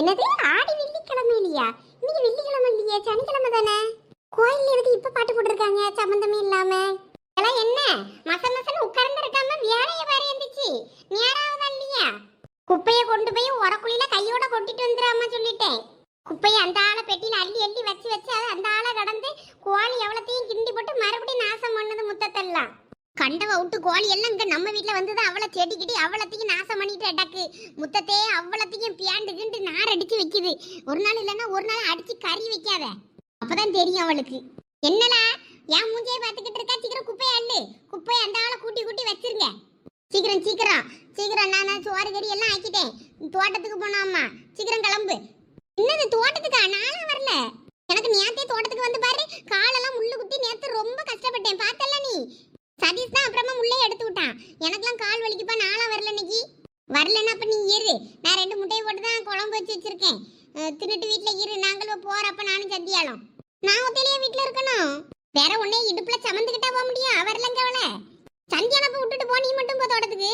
என்னது ஆடி வெள்ளிக்கிழமை இல்லையா? இன்னைக்கு வெள்ளிக்கிழமை இல்லையே, சனிக்கிழமை தானே. கோயில்ல எதுக்கு இப்ப பாட்டு போட்டுருக்காங்க சம்பந்தமே இல்லாம? எல்லாம் என்ன மசன்னு உட்கார்ந்து இருக்காம வேலைய பாரு எந்திரிச்சு நேராவதா இல்லையா? குப்பையை கொண்டு போய் உரக்குழியில கையோட கொட்டிட்டு வந்துடாம சொல்லிட்டேன். குப்பையை அந்த ஆளை பெட்டியில அள்ளி அள்ளி வச்சு வச்சு அது அந்த ஆளை கடந்து கோழி எவ்வளத்தையும் கிண்டி போட்டு மறுபடியும் நாசம் பண்ணது முத்தத்தெல்லாம். கண்டவ விட்டு கோழி எல்லாம் இங்க நம்ம வீட்டுல வந்தது அவளை செடிக்கிட்டி அவ்வளத்தையும் நாசம் பண்ணிட்டு அடக்கு முத்தத்தே அவ்வளத்தையும் பியாண்டு கிண்டு நார் அடிச்சு வைக்குது. ஒரு நாள் இல்லைன்னா ஒரு நாள் அடிச்சு கறி வைக்காத, அப்பதான் தெரியும் அவளுக்கு. என்னடா என் மூஞ்சியை பார்த்துக்கிட்டு இருக்கா? சீக்கிரம் குப்பையை அள்ளு, குப்பையை அந்த ஆளை கூட்டி கூட்டி வச்சிருங்க. சீக்கிரம் சீக்கிரம் சீக்கிரம். நான் சோறு கறி எல்லாம் ஆக்கிட்டேன். தோட்டத்துக்கு போனோம்மா, சீக்கிரம் கிளம்பு. என்னது தோட்டத்துக்கா? நானும் வரல. எனக்கு நேத்தே தோட்டத்துக்கு வந்து பாரு, காலெல்லாம் முள்ளு குத்தி நேத்து ரொம்ப கஷ்டப்பட்டேன். பார்த்தல நீ? சதீஷ் தான் அப்புறமா முள்ளையே எடுத்து விட்டான். எனக்கெல்லாம் கால் வலிக்குப்பா, நானும் வரல இன்னைக்கு. வரலன்னா அப்ப நீ இரு, நான் 2 முட்டையை போட்டு தான் குழம்பு வச்சு வச்சிருக்கேன். தின்னுட்டு வீட்டுல இரு, நாங்களும் போறப்ப நானும் சத்தியாலும். நான் ஒத்தையிலேயே வீட்டுல இருக்கணும். வேற உன்னே இடுப்புல சமந்துக்கிட்டா போக முடியும். வரலங்க அவளை சந்தியானப்ப விட்டுட்டு போ. நீ மட்டும் போ தோட்டத்துக்கு.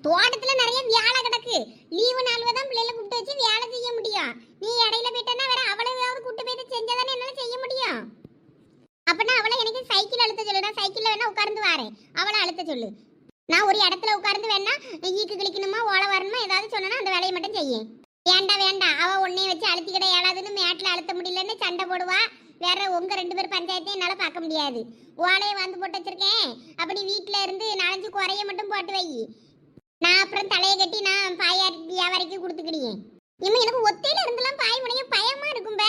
தோட்டத்துல நிறைய வேலை கிடக்கு. லீவு நாள்ல தான் பிள்ளைகளை கூப்பிட்டு வச்சு வேலை செய்ய முடியும். நீ இடையில போயிட்டனா வேற அவளையாவது கூட்டு போயிட்டு செஞ்சாதானே என்னால செய்ய முடியும். அப்பனா அவளை எனக்கு சைக்கிள் அழுத்த சொல்லு. நான் சைக்கிள்ல வேணா உட்கார்ந்து வரேன், அவளை அழுத்த சொல்லு. நான் ஒரு இடத்துல உட்கார்ந்து வேணா ஈக்கு கிளிக்கணுமா ஓலை வரணுமா ஏதாவது சொன்னா அந்த வேலையை மட்டும் செய்யும். வேண்டாம் வேண்டாம், அவ உன்னைய வச்சு அழுத்திக்கிட ஏழாதுன்னு மேட்டில் அழுத்த முடியலன்னு சண்டை போடுவா. வேற உங்க 2 பேர் பஞ்சாயத்தையும் என்னால பார்க்க முடியாது. ஓலையை வந்து போட்டு வச்சிருக்கேன். அப்படி வீட்டுல இருந்து 4-5 குறைய மட்டும் போட்டு வை. நான் அப்புறம் தலையை கட்டி நான் பாயார் வியாபாரிக்கு கொடுத்துக்கிடுவேன். இவன் எனக்கு ஒத்தையில இருந்தெல்லாம் பாய் முனைய பயமா இருக்கும்ப.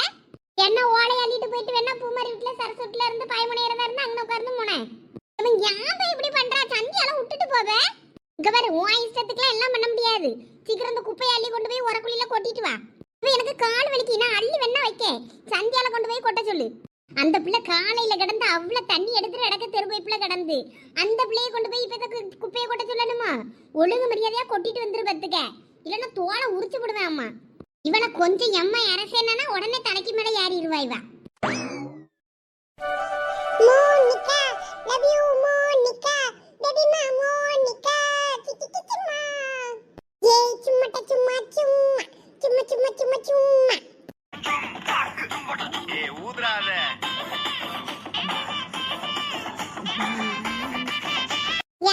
என்ன ஓலை அள்ளிட்டு போயிட்டு வேணா பூமாரி வீட்டுல சரஸ்வட்டில இருந்து பாய் முனையறதா இருந்தா அங்க உட்கார்ந்து போனேன். இவன் யாப்ப இப்படி பண்றா? சந்தியால விட்டுட்டு போவே. இங்க பாரு, உன் இஷ்டத்துக்குலாம் எல்லாம் பண்ண முடியாது. சீக்கிரம் இந்த குப்பையை அள்ளி கொண்டு போய் உரக்குழியில கொட்டிட்டு வா. இவன் எனக்கு கால் வலிக்கு, நான் அள்ளி வேணா வைக்க. சந்தியால கொண்டு போய் கொட்ட சொல்லு. அந்த பிள்ளை காலையில கிடந்து அவ்வளவு தண்ணி எடுத்துட்டு இடக்க தெருவைப்புல கிடந்து அந்த பிள்ளையை கொண்டு போய் இப்ப குப்பையை கொட்ட சொல்லணுமா? ஒழுங்கு மரியாதையா கொட்டிட்டு வந்துரு பத்துக்க, இல்லன்னா தோலை உரிச்சு விடுவேன். அம்மா இவனை கொஞ்சம் எம்மா அரசேனா உடனே தலைக்கு மேல ஏறிடுவா இவ. Monica love you Monica baby மா மோனிகா கிக்கிக்கிமா ஏ சும்மட்ட சும்மா சும்மா சும்மா சும்மா சும்மா சும்மா ஏ ஊதுறாத.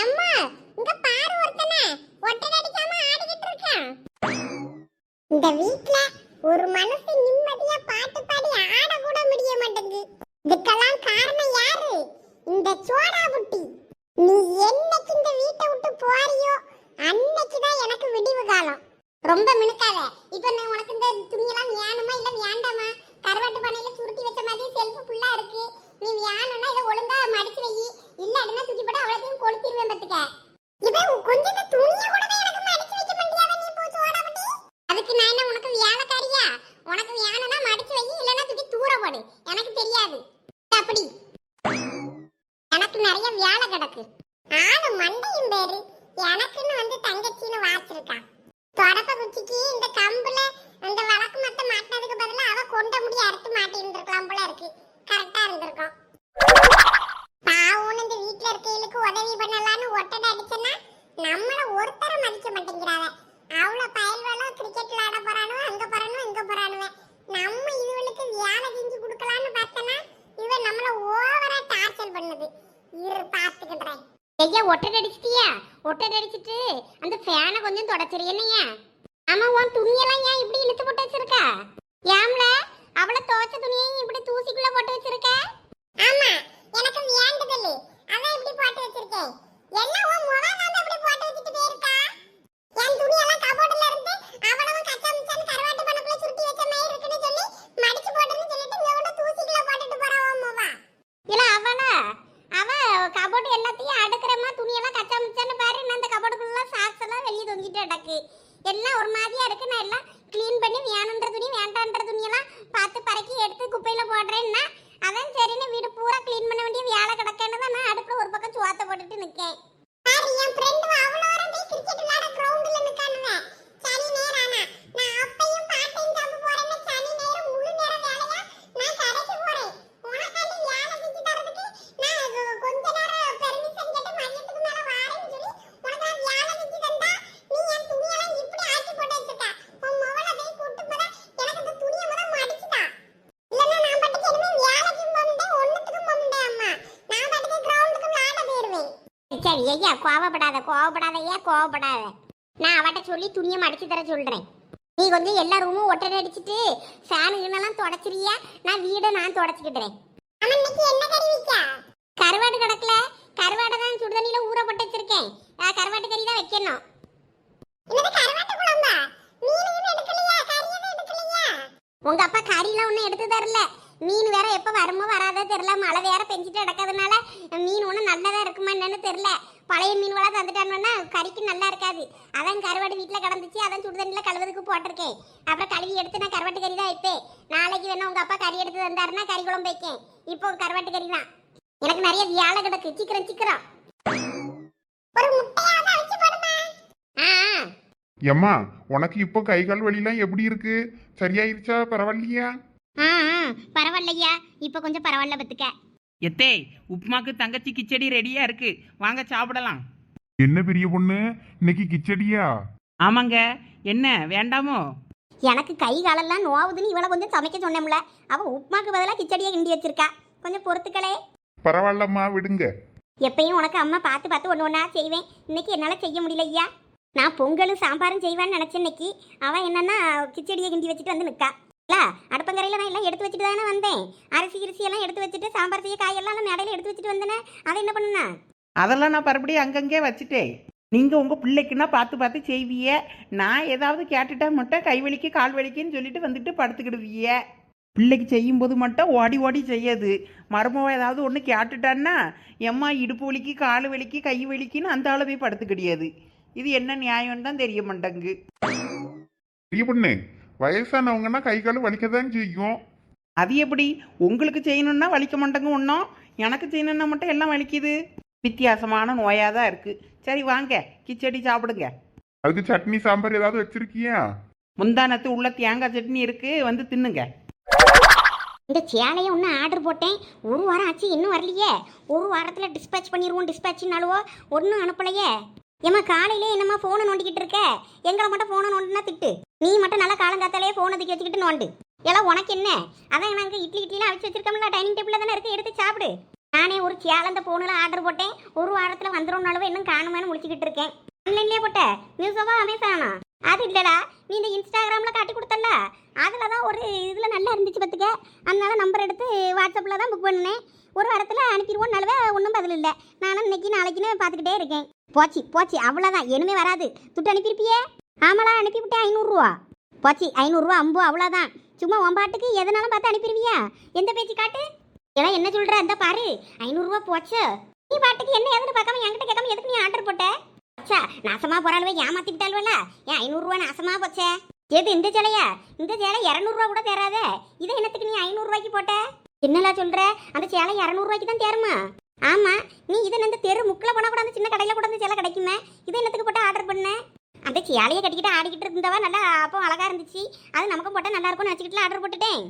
எம்மா இங்க பாரு, ஒருத்தனே ஒட்டட அடிக்காம ஆடிக்கிட்டு இருக்கான். இந்த வீட்ல ஒரு மனசு நிம்மதியா பாட்டு பாடி ஆட கூட முடிய மாட்டேங்குது. இதுக்கெல்லாம் காரணம் யாரு? இந்த சோடா புட்டி. நீ என்னைக்கு இந்த வீட்டை விட்டு போறியோ அன்னைக்குதான் எனக்கு விடிவு காலம். ரொம்ப மினுக்காத. இப்ப நான் உனக்கு இந்த துணியெல்லாம் வேணுமா இல்ல வேண்டாமா? கருவாட்டு பண்ணையில சுருட்டி வச்ச மாதிரி செல்ஃபு ஃபுல்லா இருக்கு. நீ வேணும்னா இதை ஒழுங்கா மடிச்சு வை, இல்ல அப்படின்னா தூக்கி போட்டு அவ்வளோத்தையும் கொளுத்திடுவேன் பத்துக்க. இவன் கொஞ்சம் துணியை கூட எனக்கு மடிச்சு வைக்க முடியாத நீ போ சோடா புட்டி. அதுக்கு நான் என்ன உனக்கு வேலைக்காரியா? உனக்கு வேணும்னா மடிச்சு வை, இல்லைன்னா தூக்கி தூர போடு. எனக்கு தெரியாது. அப்படி எனக்கு நிறைய வேலை கிடக்கு. ஆளு மண்டையும் பேரு எனக்குன்னு வந்து தங்கச்சின்னு வாச்சிருக்கான். தொடப்ப குச்சிக்கு இந்த கம்புல அந்த வழக்கு மத்த மாட்டினதுக்கு பதிலா அவ கொண்ட முடிய அறுத்து மாட்டி இருந்திருக்கலாம் போல இருக்கு. கரெக்டா இருந்திருக்கும். பாவம் இந்த வீட்டுல இருக்கைகளுக்கு உதவி பண்ணலான்னு ஒட்டடை அடிச்சனா நம்மள ஒருத்தர மதிக்க மாட்டேங்கிறாவ. அவ்வளவு பயல்வெல்லாம் கிரிக்கெட் விளையாட போறானோ, அங்க போறானோ இங்க போறானுவ. நம்ம இவளுக்கு வேலை செஞ்சு கொடுக்கலான்னு பார்த்தனா இவ நம்மள ஓவரா டார்ச்சர் பண்ணுது. இரு பாத்துக்கிட்டேன். ஐயா ஒட்டடை அடிச்சிட்டியா? ஒட்டடை அடிச்சிட்டு அந்த ஃபேனை கொஞ்சம் தொடச்சிரு. என்னையா? ஆமா, உன் துணியெல்லாம் ஏன் இப்படி இழுத்து போட்டு வச்சிருக்க? ஏம்ல அவளை துவைச்ச துணியையும் இப்படி தூசிக்குள்ள போட்டு வச்சிருக்க? ஆமா, எனக்கு வேண்டதில்லை. அதான் இப்படி போட்டு வச்சிருக்கேன். எல்லாம் உன் முகம் தான் இப்படி போட்டு வச்சிட்டு போயிருக்கா. என் துணியெல்லாம் கபோர்ட்ல இருந்து அவளவும் கச்சா முச்சான்னு கருவாட்டு பண்ணக்குள்ள சுருட்டி வச்ச மாதிரி இருக்குன்னு சொல்லி மடிச்சு போட்டுன்னு சொல்லிட்டு இவளோட தூசிக்குள்ள போட்டுட்டு போறா உன் முகம். இல்ல அவ கபோர்டு எல்லாத்தையும் அடுக்கிறமா துணியெல்லாம் கச்சா முச்சான்னு பாரு. நான் அந்த கபோர்டுக்குள்ள சாக்ஸ் எல்லாம் வெளியே தொங்கிட்டு அடக்கு. எல்லாம் ஒரு மாதிரியா இருக்கு. நான் எல்லாம் கிளீன் பண்ணி வேணுன்ற துணி வேண்டான்ற துணியெல்லாம் பார்த்து பறக்கி எடுத்து குப்பையில போடுறேன்னா அதான் சரின்னு வீடு பூரா கிளீன் பண்ண வேண்டிய வேலை கிடக்கேன்னு தான் நான் அடுப்புல ஒரு பக்கம் சுவாத்த போட்டுட்டு நிக்கேன். என் ஃப்ரெண்ட் அவ்வளோ நேரம் போய் கிரிக்கெட் விளையாட கிரவுண்ட்ல நிக்கானுவேன். சனி நேரம் ஆனா நான் அப்பையும் பார்ட் டைம் ஜாப் போறேன்னா சனி நேரம் முழு நேரம் வேலையா நான் கடைக்கு போறேன். உனக்காண்டி வேலை செஞ்சு தரதுக்கு நான் கொஞ்ச நேரம் பெர்மிஷன் கேட்டு மதியத்துக்கு மேல வாரேன்னு சொல்லி உனக்கு நான் வேலை செஞ்சு தந்தா நீ என் துணியெல்லாம் இப்படி ஆக்கி போட்டு வச்சிருக்க. உன் மவளை போய் கூட்டு போற ஐயா கோவப்படாத ஐயா கோவப்படாத. நான் அவட்ட சொல்லி துணியை மடிச்சு தர சொல்றேன். நீ கொஞ்சம் எல்லா ரூமும் ஒட்டடை அடிச்சிட்டு ஃபேனுலாம் தொடச்சிரியா, நான் வீடை நான் தொடச்சிக்கிடுறேன். கருவாடு கிடக்கல, கருவாடை தான் சுடுதண்ணில ஊற போட்டு வச்சிருக்கேன். கருவாட்டு கறி தான் வைக்கணும். உங்க அப்பா கறிலாம் ஒன்றும் எடுத்து தரல. மீன் வேற எப்போ வருமோ வராதோ தெரியல. மழை வேற பெஞ்சிட்டு கிடக்கிறதுனால மீன் ஒன்றும் நல்லதா இருக்குமா என்னன்னு தெரியல. பழைய மீன் வளம் தந்துட்டான்னா கறிக்கு நல்லா இருக்காது. அதான் கருவாடு வீட்டில் கிடந்துச்சு, அதான் சுடுதண்ணில கழுவுறதுக்கு போட்டிருக்கேன். அப்புறம் கழுவி எடுத்து நான் கருவாட்டு கறி தான் வைப்பேன். நாளைக்கு வேணா உங்க அப்பா கறி எடுத்து தந்தாருன்னா கறி குழம்பு வைக்கேன். இப்போ கருவாட்டு கறி தான். எனக்கு நிறைய வியாழ கிடக்கு. சீக்கிரம் ஒரு முட்டையாவது அவிச்சு போடுமா. எம்மா, உனக்கு இப்போ கை கால் வலிலாம் எப்படி இருக்கு? சரியாயிருச்சா? பரவாயில்லையா? பரவாயில்லையா, இப்போ கொஞ்சம் பரவாயில்ல பத்துக்க. எத்தே, உப்புமாக்கு தங்கச்சி கிச்சடி ரெடியா இருக்கு, வாங்க சாப்பிடலாம். என்ன பெரிய பொண்ணு, இன்னைக்கு கிச்சடியா? ஆமாங்க, என்ன வேண்டாமோ? எனக்கு கை காலெல்லாம் நோவுதுன்னு இவளை கொஞ்சம் சமைக்க சொன்னோம்ல, அவ உப்புமாக்கு பதிலாக கிச்சடியை கிண்டி வச்சிருக்கா. கொஞ்சம் பொறுத்துக்களே. பரவாயில்லம்மா, விடுங்க. எப்பயும் உனக்கு அம்மா பார்த்து ஒன்று ஒன்றா செய்வேன். இன்னைக்கு என்னால் செய்ய முடியல ஐயா. நான் பொங்கலும் சாம்பாரும் செய்வேன்னு நினச்சேன். இன்னைக்கு அவன் என்னன்னா கிச்சடியை கிண்டி வச்சுட்டு வந்து நிற்கா. இல்லை, அடுப்பங்கரையில் நான் எல்லாம் எடுத்து வச்சுட்டு தானே வந்தேன். அரிசி எல்லாம் எடுத்து வச்சுட்டு சாம்பார் செய்ய காயெல்லாம் மேடையில் எடுத்து வச்சுட்டு வந்தேனே. அதை என்ன பண்ணுனா? அதெல்லாம் நான் மறுபடியும் அங்கங்கே வச்சுட்டேன். நீங்கள் உங்கள் பிள்ளைக்குன்னா பார்த்து செய்விய. நான் ஏதாவது கேட்டுட்டா மட்டும் கை வலிக்கு கால் வலிக்குன்னு சொல்லிட்டு வந்துட்டு படுத்துக்கிடுவிய. பிள்ளைக்கு செய்யும்போது மட்டும் ஓடி செய்யாது. மருமவ ஏதாவது ஒன்று கேட்டுட்டான்னா எம்மா இடுப்பு வலிக்கு கால் வலிக்கு கை வலிக்குன்னு அந்த ஆளை போய் படுத்து கிடையாது. இது என்ன நியாயம்னு தான் தெரிய மாட்டேங்கு. பெரிய பொண்ணு, வயசானவங்கன்னா கை கால் வலிக்கதான் செய்யும். அது எப்படி? உங்களுக்கு செய்யணும்னா வலிக்க மாட்டேங்க ஒன்றும், எனக்கு செய்யணும்னா மட்டும் எல்லாம் வலிக்குது. வித்தியாசமான நோயாக தான் இருக்குது. சரி வாங்க, கிச்சடி சாப்பிடுங்க. அதுக்கு சட்னி சாம்பார் ஏதாவது வச்சிருக்கியா? முந்தானத்து உள்ள தேங்காய் சட்னி இருக்குது, வந்து தின்னுங்க. இந்த சேலையை ஒன்று ஆர்டர் போட்டேன், ஒரு வாரம் ஆச்சு இன்னும் வரலையே. ஒரு வாரத்தில் டிஸ்பேச் பண்ணிடுவோம் டிஸ்பேச்சுனாலுவோ ஒன்றும் அனுப்பலையே. ஏம்மா காலையிலே என்னம்மா ஃபோனை நோண்டிக்கிட்டு இருக்க? எங்களை மட்டும் ஃபோனை நோண்டினா திட்டு, நீ மட்டும் நல்லா காலங்காத்தாலே ஃபோனை தூக்கி வச்சுக்கிட்டு நோண்டு. எல்லாம் உனக்கு என்ன? அதான் நாங்கள் இட்லிலாம் அவிச்சு வச்சிருக்கோம்ல, டைனிங் டேபிளில் தானே இருக்குது, எடுத்து சாப்பிடு. நானே ஒரு சேலை அந்த ஃபோனில் ஆர்டர் போட்டேன், ஒரு வாரத்தில் வந்துடும்னாலும் இன்னும் காணுமேனு முடிச்சுக்கிட்டு இருக்கேன். ஆன்லைன்லேயே போட்ட நியூஸாவா அமேசானா? அது இல்லடா, நீ இந்த இன்ஸ்டாகிராமில் காட்டி கொடுத்தல, அதில் தான் ஒரு இதில் நல்லா இருந்துச்சு பார்த்துக்க. அதனால நம்பர் எடுத்து வாட்ஸ்அப்பில் தான் புக் பண்ணேன். ஒரு வாரத்தில் அனுப்பிடுவோம்னாலவே ஒன்றும் பதில் இல்லை. நானும் இன்னைக்கு நாளைக்குன்னு பார்த்துக்கிட்டே இருக்கேன். போச்சு அவ்வளோதான், இனிமே வராது. துட்டு அனுப்பியிருப்பியே? ஆமாடா, அனுப்பிவிட்டேன். 500 ரூபா போச்சு. 500 ரூபா அம்போ, அவ்வளோதான். சும்மா உன்பாட்டுக்கு எதனாலும் பார்த்து அனுப்பிடுவியா? எந்த பேச்சு காட்டு. ஏன்னா என்ன சொல்கிற? அந்த பாரு 500 ரூபா போச்சு. நீ பாட்டுக்கு என்ன ஏதுன்னு பார்க்காம என்கிட்ட கேட்காம எதுக்கு நீ ஆர்டர் போட்ட? அச்சா, நாசமா போறாளுவே, ஏமாத்திக்கிட்டாள்வல. ஏன் 500 ரூபா நாசமா போச்சே? எது இந்த சேலையா? இந்த சேலை 200 ரூபா கூட தேராதே. இதை என்னத்துக்கு நீ 500 ரூபாய்க்கு போட்ட? என்னெல்லாம் சொல்ற? அந்த சேலை 200 ரூபாய்க்கு தான் தேருமா? ஆமா, நீ இதை இந்த தெரு முக்கில் போனா கூட அந்த சின்ன கடையில் கூட அந்த சேலை கிடைக்குமே. இதை என்னத்துக்கு போட்டு ஆர்டர் பண்ண? அந்த சேலையை கட்டிக்கிட்டு ஆடிக்கிட்டு இருந்தவா நல்லா அப்போ அழகா இருந்துச்சு, அது நமக்கும் போட்டால் நல்லா இருக்கும்னு வச்சுக்கிட்டு ஆர்டர் போட்டுட்டேன்.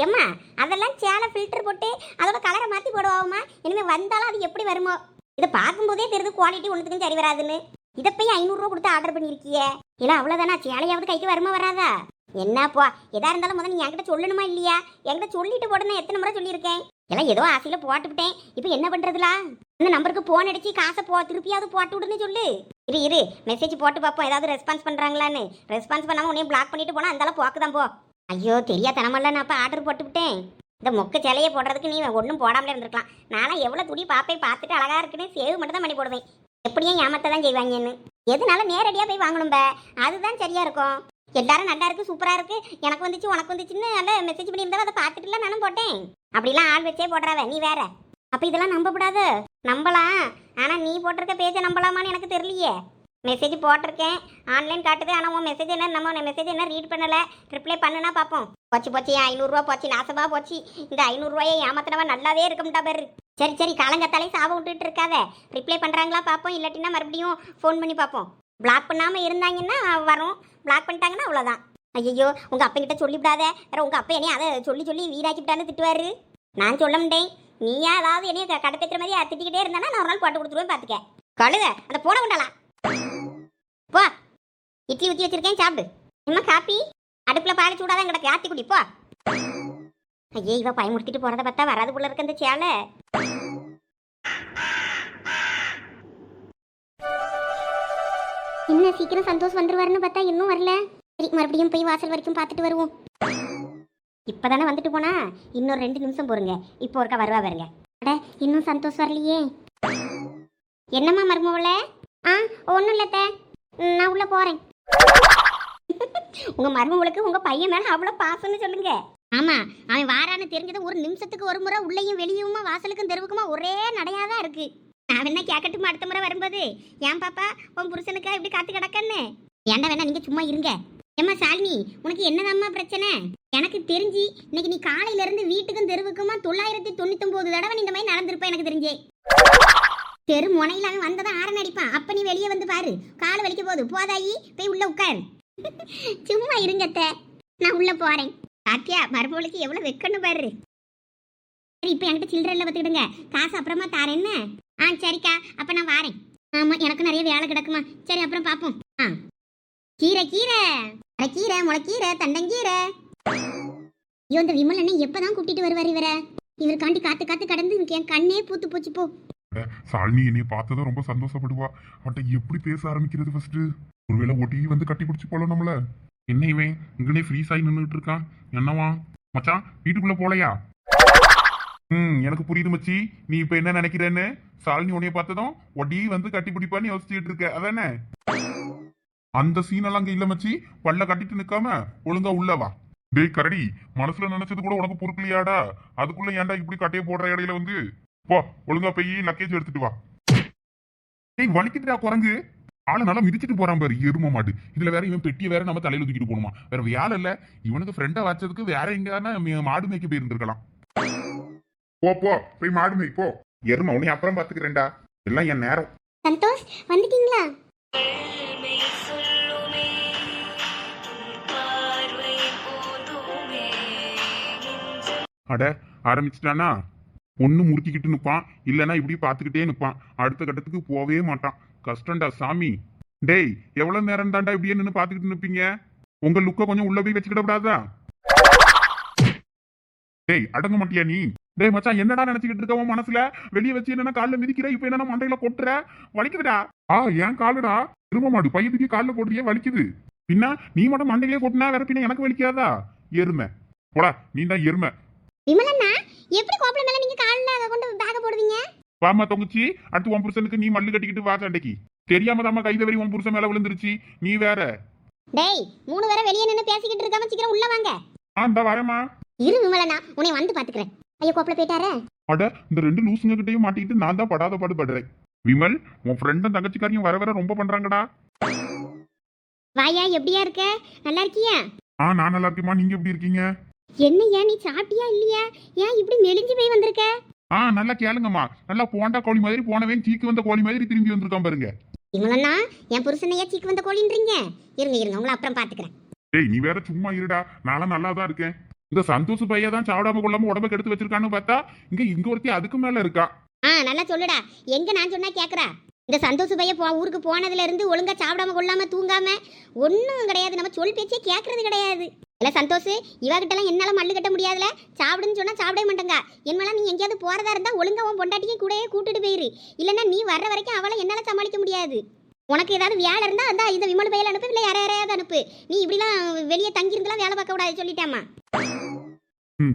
எம்மா, அதெல்லாம் சேலை ஃபில்டர் போட்டு அதோட கலரை மாற்றி போடுவாமா. இனிமேல் வந்தாலும் அது எப்படி வருமோ? இதை பார்க்கும்போதே தெரியுது குவாலிட்டி ஒன்றுத்துக்கும் சரி வராதுன்னு. இதை போய் 500 ரூபா கொடுத்து ஆர்டர் பண்ணியிருக்கியே. இல்லை அவ்வளோதானா? சேலையாவது கைக்கு வருமா வராதா? என்னப்பா, எதா இருந்தாலும் முதல்ல நீ என்கிட்ட சொல்லணுமா இல்லையா? என்கிட்ட சொல்லிட்டு போடணும். எத்தனை முறை சொல்லியிருக்கேன். எல்லாம் ஏதோ ஆசையில் போட்டுவிட்டேன். இப்போ என்ன பண்ணுறதுலா? இந்த நம்பருக்கு ஃபோன் அடிச்சு காசை திருப்பியாவது போட்டு விடுன்னு சொல்லு. இரு மெசேஜ் போட்டு பார்ப்போம், ஏதாவது ரெஸ்பான்ஸ் பண்ணுறாங்களான்னு. ரெஸ்பான்ஸ் பண்ணாமல் உன்னையும் பிளாக் பண்ணிட்டு போனால் அந்தாலும் போக்கு தான் போ. ஐயோ, தெரியாதனமல்ல, நான் இப்போ ஆர்டர் போட்டுவிட்டேன். இந்த மொக்க சேலையை போடுறதுக்கு நீ ஒன்றும் போடாமலே இருந்திருக்கலாம். நானும் எவ்வளோ துணி பார்த்துட்டு அழகாக இருக்குன்னு சேவ் மட்டும் தான் பண்ணி போடுவேன். எப்படியும் ஏமாத்த தான் செய்வாங்கன்னு. எதுனால நேரடியாக போய் வாங்கணும்ப, அதுதான் சரியாக இருக்கும். எல்லாரும் நல்லா இருக்கு, சூப்பராக இருக்கு, எனக்கு வந்துச்சு உனக்கு வந்துச்சுன்னு நல்லா மெசேஜ் பண்ணியிருந்தா அதை பார்த்துட்டுல நானும் போட்டேன். அப்படிலாம் ஆள் வச்சே போடுறாவ நீ வேற. அப்போ இதெல்லாம் நம்பக்கூடாது. நம்பலாம், ஆனால் நீ போட்டிருக்க பேஜை நம்பலாமான்னு எனக்கு தெரியலையே. மெசேஜ் போட்டிருக்கேன், ஆன்லைன் காட்டுது, ஆனால் உன் மெசேஜ் என்ன, நம்ம மெசேஜ் என்ன ரீட் பண்ணலை, ரிப்ளை பண்ணுனா பார்ப்போம். போச்சு 500 ரூபா போச்சு, நாசமாக போச்சு. இந்த 500 ரூபாயை ஏமாத்தினவா நல்லாவே இருக்கும்டா பேரு. சரி காலங்கத்தாலே சாபம் விட்டுட்டு இருக்காத. ரிப்ளை பண்ணுறாங்களா பார்ப்போம், இல்லாட்டினா மறுபடியும் ஃபோன் பண்ணி பார்ப்போம். பிளாக் பண்ணாமல் இருந்தாங்கன்னா வரும், பிளாக் பண்ணிட்டாங்கன்னா அவ்வளோதான். ஐயோ, உங்கள் அப்பங்கிட்ட சொல்லிவிடாத. வேற உங்கள் அப்பா என்னைய அதை சொல்லி வீடாக்கிவிட்டான்னு திட்டுவாரு. நான் சொல்ல முடியேன். நீயா ஏதாவது என்னைய கடத்திட்டுற மாதிரி திட்டிக்கிட்டே இருந்தானா நான் ஒரு நாள் போட்டு கொடுத்துருவேன். பார்த்துக்க கழுத, அந்த போன உண்டாலாம். போ, இட்லி ஊற்றி வச்சிருக்கேன், சாப்பிடு. என்ன காப்பி? அடுப்பில் பால் சூடாதான் கிடக்கு, ஆத்தி குடி போ. ஐயே, இவ பயமுறுத்திட்டு போகிறத பார்த்தா வராது போல இருக்கு அந்த சேலை. இன்னும் சீக்கிரம் சந்தோஷ் வந்துருவாருன்னு பார்த்தா இன்னும் வரல. சரி, மறுபடியும் போய் வாசல் வரைக்கும் பார்த்துட்டு வருவோம். இப்பதானே வந்துட்டு போனா, இன்னொரு 2 நிமிஷம் பொறுங்க. இப்போ ஒருக்கா வருவா பாருங்க. அட, இன்னும் சந்தோஷ் வரலையே. என்னம்மா மருமவளே? ஒன்றும் இல்லத்த, நான் உள்ள போறேன். உங்க மருமவளுக்கு உங்க பையன் மேல அவ்வளோ பாசம்னு சொல்லுங்க. ஆமா, அவன் வாரான்னு தெரிஞ்சது ஒரு நிமிஷத்துக்கு ஒரு முறை உள்ளேயும் வெளியுமா வாசலுக்கும் தெருவுக்குமா ஒரே நடையாதான் இருக்கு. நான் வேணா கேட்கட்டுமா அடுத்த முறை வரும்போது? ஏன் பாப்பா, உன் புருஷனுக்கா இப்படி காத்து கிடக்கன்னு? ஏன்டா வேணா நீங்க சும்மா இருங்க. ஏம்மா சாலினி, உனக்கு என்னதாம்மா பிரச்சனை? எனக்கு தெரிஞ்சு இன்னைக்கு நீ காலையில இருந்து வீட்டுக்கும் தெருவுக்குமா 999 தடவை இந்த மாதிரி நடந்திருப்ப எனக்கு தெரிஞ்சே. தெரு முனையில அவன் வந்ததான் ஆரன் அடிப்பான். அப்ப நீ வெளியே வந்து பாரு, காலை வலிக்க போகுது. போதாயி, போய் உள்ள உட்காரு. சும்மா இருங்கத்த, நான் உள்ள போறேன். பாத்தியா, மருமகளுக்கு எவ்வளவு வெக்கணும் பாரு. சரி, இப்ப என்கிட்ட சில்லறை எல்லாம் பத்துக்கிடுங்க, காசு அப்புறமா தாரேன் என்ன? சரிக்கா, அப்ப நான் வாரேன். ஆமா, எனக்கு நிறைய வேலை கிடக்குமா. சரி, அப்புறம் பாப்போம். கீரை கீரை, அரைக்கீரை, முளைக்கீரை, தண்டங்கீரை. ஐயோ, இந்த விமல் என்ன எப்பதான் கூட்டிட்டு வருவார் இவருக்காண்டி காத்து காத்து கடந்து என் கண்ணே பூத்து போச்சு போ. சாலினி என்னைய பார்த்ததும் ரொம்ப சந்தோஷப்படுவா. அவட்ட எப்படி பேச ஆரம்பிக்கிறது ஃபர்ஸ்ட்? ஒருவேளை ஒட்டி வந்து கட்டி பிடிச்சி போல நம்மள. என்ன இவன் இங்கனே ஃப்ரீஸ் ஆகி நின்றுட்டு இருக்கான்? என்னவா மச்சான், வீட்டுக்குள்ள போலையா? எனக்கு புரியுது மச்சி, நீ இப்ப என்ன நினைக்கிறேன்னு. சாலினி உன்னைய பார்த்ததும் ஒட்டி வந்து கட்டி பிடிப்பான்னு யோசிச்சுட்டு இருக்க, அதானே? அந்த சீனெல்லாம் அங்க இல்ல மச்சி. பல்ல கட்டிட்டு நிக்காம ஒழுங்கா உள்ளவா. டேய் கரடி, மனசுல நினைச்சது கூட உனக்கு பொறுக்கலையாடா? அதுக்குள்ள ஏன்டா இப்படி கட்டையை போடுற இடையில வந்து? போ, ஒழுங்கா போய் லக்கேஜ் எடுத்துட்டு வா. டேய் வலிக்குதுடா குரங்கு. ஆளு நல்லா மிதிச்சிட்டு போறான் பாரு, எரும மாடு. இதுல வேற இவன் பெட்டியை வேற நம்ம தலையில தூக்கிட்டு போகணுமா? வேற வேலை இல்ல. இவனுக்கு ஃப்ரெண்டா வச்சதுக்கு வேற எங்கன்னா மாடு மேய்க்க போயிருந்திருக்கலாம். போ போ, போய் மாடு மேய் போ. எரும, உன்னை அப்புறம் பாத்துக்கிறேன்டா, எல்லாம் என் நேரம். சந்தோஷ், வந்துட்டீங்களா? அட, ஆரம்பிச்சிட்டானா? ஒண்ணு முறுக்கிக்கிட்டு நிப்பான், இல்லைன்னா இப்படி பாத்துக்கிட்டே நிப்பான். அடுத்த கட்டத்துக்கு போவே மாட்டான். கஷ்டம்டா சாமி. டேய், எவ்வளவு நேரம் தாண்டா இப்படியே நின்று பாத்துக்கிட்டு நிப்பீங்க? உங்க லுக்க கொஞ்சம் உள்ள போய் வச்சுக்கிட கூடாதா? டேய், அடங்க மாட்டியா நீ? டேய் மச்சான், என்னடா நினைச்சுக்கிட்டு இருக்க உன் மனசுல? வெளியே வச்சு என்னன்னா காலில் மிதிக்கிற, இப்ப என்னன்னா மண்டையில கொட்டுற? வலிக்குதுடா. ஏன் காலுடா? திரும்ப மாடு பையனுக்கு காலில் போடுறியே, வலிக்குது. பின்னா நீ மட்டும் மண்டையிலே கொட்டினா வேற பின்ன எனக்கு வலிக்காதா? எருமை போடா, நீ தான் எருமை. விமலண்ணா, எப்படி கோப்பல மேல நீங்க கால்ல கொண்டு பேக போடுவீங்க? வாமா தொங்குச்சி, அடுத்து உன் புருஷனுக்கு நீ மல்லு கட்டிக்கிட்டு வா சண்டைக்கு. தெரியாம தாமா கைத வரி உன் புருஷன் மேல விழுந்துருச்சு. நீ வேற. டேய், 3 பேரை வெளியே நின்னு பேசிக்கிட்டு இருக்காம சீக்கிரம் உள்ள வாங்க. இந்த வரேமா. இரு விமலண்ணா, உன்னை வந்து பாத்துக்கிறேன். ஐயோ, கோப்பல போயிட்டாரே. அட, இந்த 2 லூசுங்க கிட்டையும் மாட்டிக்கிட்டு நான் தான் படாத பாடு படுறேன். விமல், உன் ஃப்ரெண்டும் தங்கச்சிக்காரையும் வர வர ரொம்ப பண்றாங்கடா. வாயா, எப்படியா இருக்க? நல்லா இருக்கியா? நான் நல்லா இருக்கேம்மா, நீங்க எப்படி இருக்கீங்க? என்னையா, நீ சாப்பிட்டியா இல்லையா? ஏன் இப்படி மெலிஞ்சு போய் வந்திருக்க? நல்லா கேளுங்கம்மா. நல்லா போண்டா கோழி மாதிரி போனவன் சீக்கு வந்த கோழி மாதிரி திரும்பி வந்திருக்கான் பாருங்க. இவங்களா என் புருஷனையா சீக்கு வந்த கோழின்றீங்க? இருங்க இருங்க, உங்களை அப்புறம் பாத்துக்கிறேன். டேய், நீ வேற சும்மா இருடா, நானும் நல்லா தான் இருக்கேன். இந்த சந்தோஷ் பையா தான் சாப்பிடாம கொள்ளாம உடம்ப கெடுத்து வச்சிருக்கான்னு பார்த்தா இங்க ஒருத்தி அதுக்கு மேல இருக்கா. நல்லா சொல்லுடா, எங்க நான் சொன்னா கேக்குறா? இந்த சந்தோஷ் பைய ஊருக்கு போனதுல இருந்து ஒழுங்கா சாப்பிடாம கொள்ளாம தூங்காம ஒன்னும் கிடையாது. நம்ம சொல் பேச்சே கேட்கறது கிடையாது. இல்ல சந்தோஷ், இவகிட்ட எல்லாம் என்னால மல்லு கட்ட முடியாதுல. சாப்பிடுன்னு சொன்னா சாப்பிடவே மாட்டேங்க. என்னால நீ எங்கேயாவது போறதா இருந்தா ஒழுங்கா உன் பொண்டாட்டிக்கு கூடயே கூட்டிட்டு போயிரு. இல்லன்னா நீ வர்ற வரைக்கும் அவளை என்னால சமாளிக்க முடியாது. உனக்கு ஏதாவது வேலை இருந்தா அந்த இந்த விமல் பையில அனுப்பு, இல்ல யாரையாவது அனுப்பு. நீ இப்படிலாம் வெளியே தங்கி இருந்தெல்லாம் வேலை பார்க்க கூடாது, சொல்லிட்டாமா.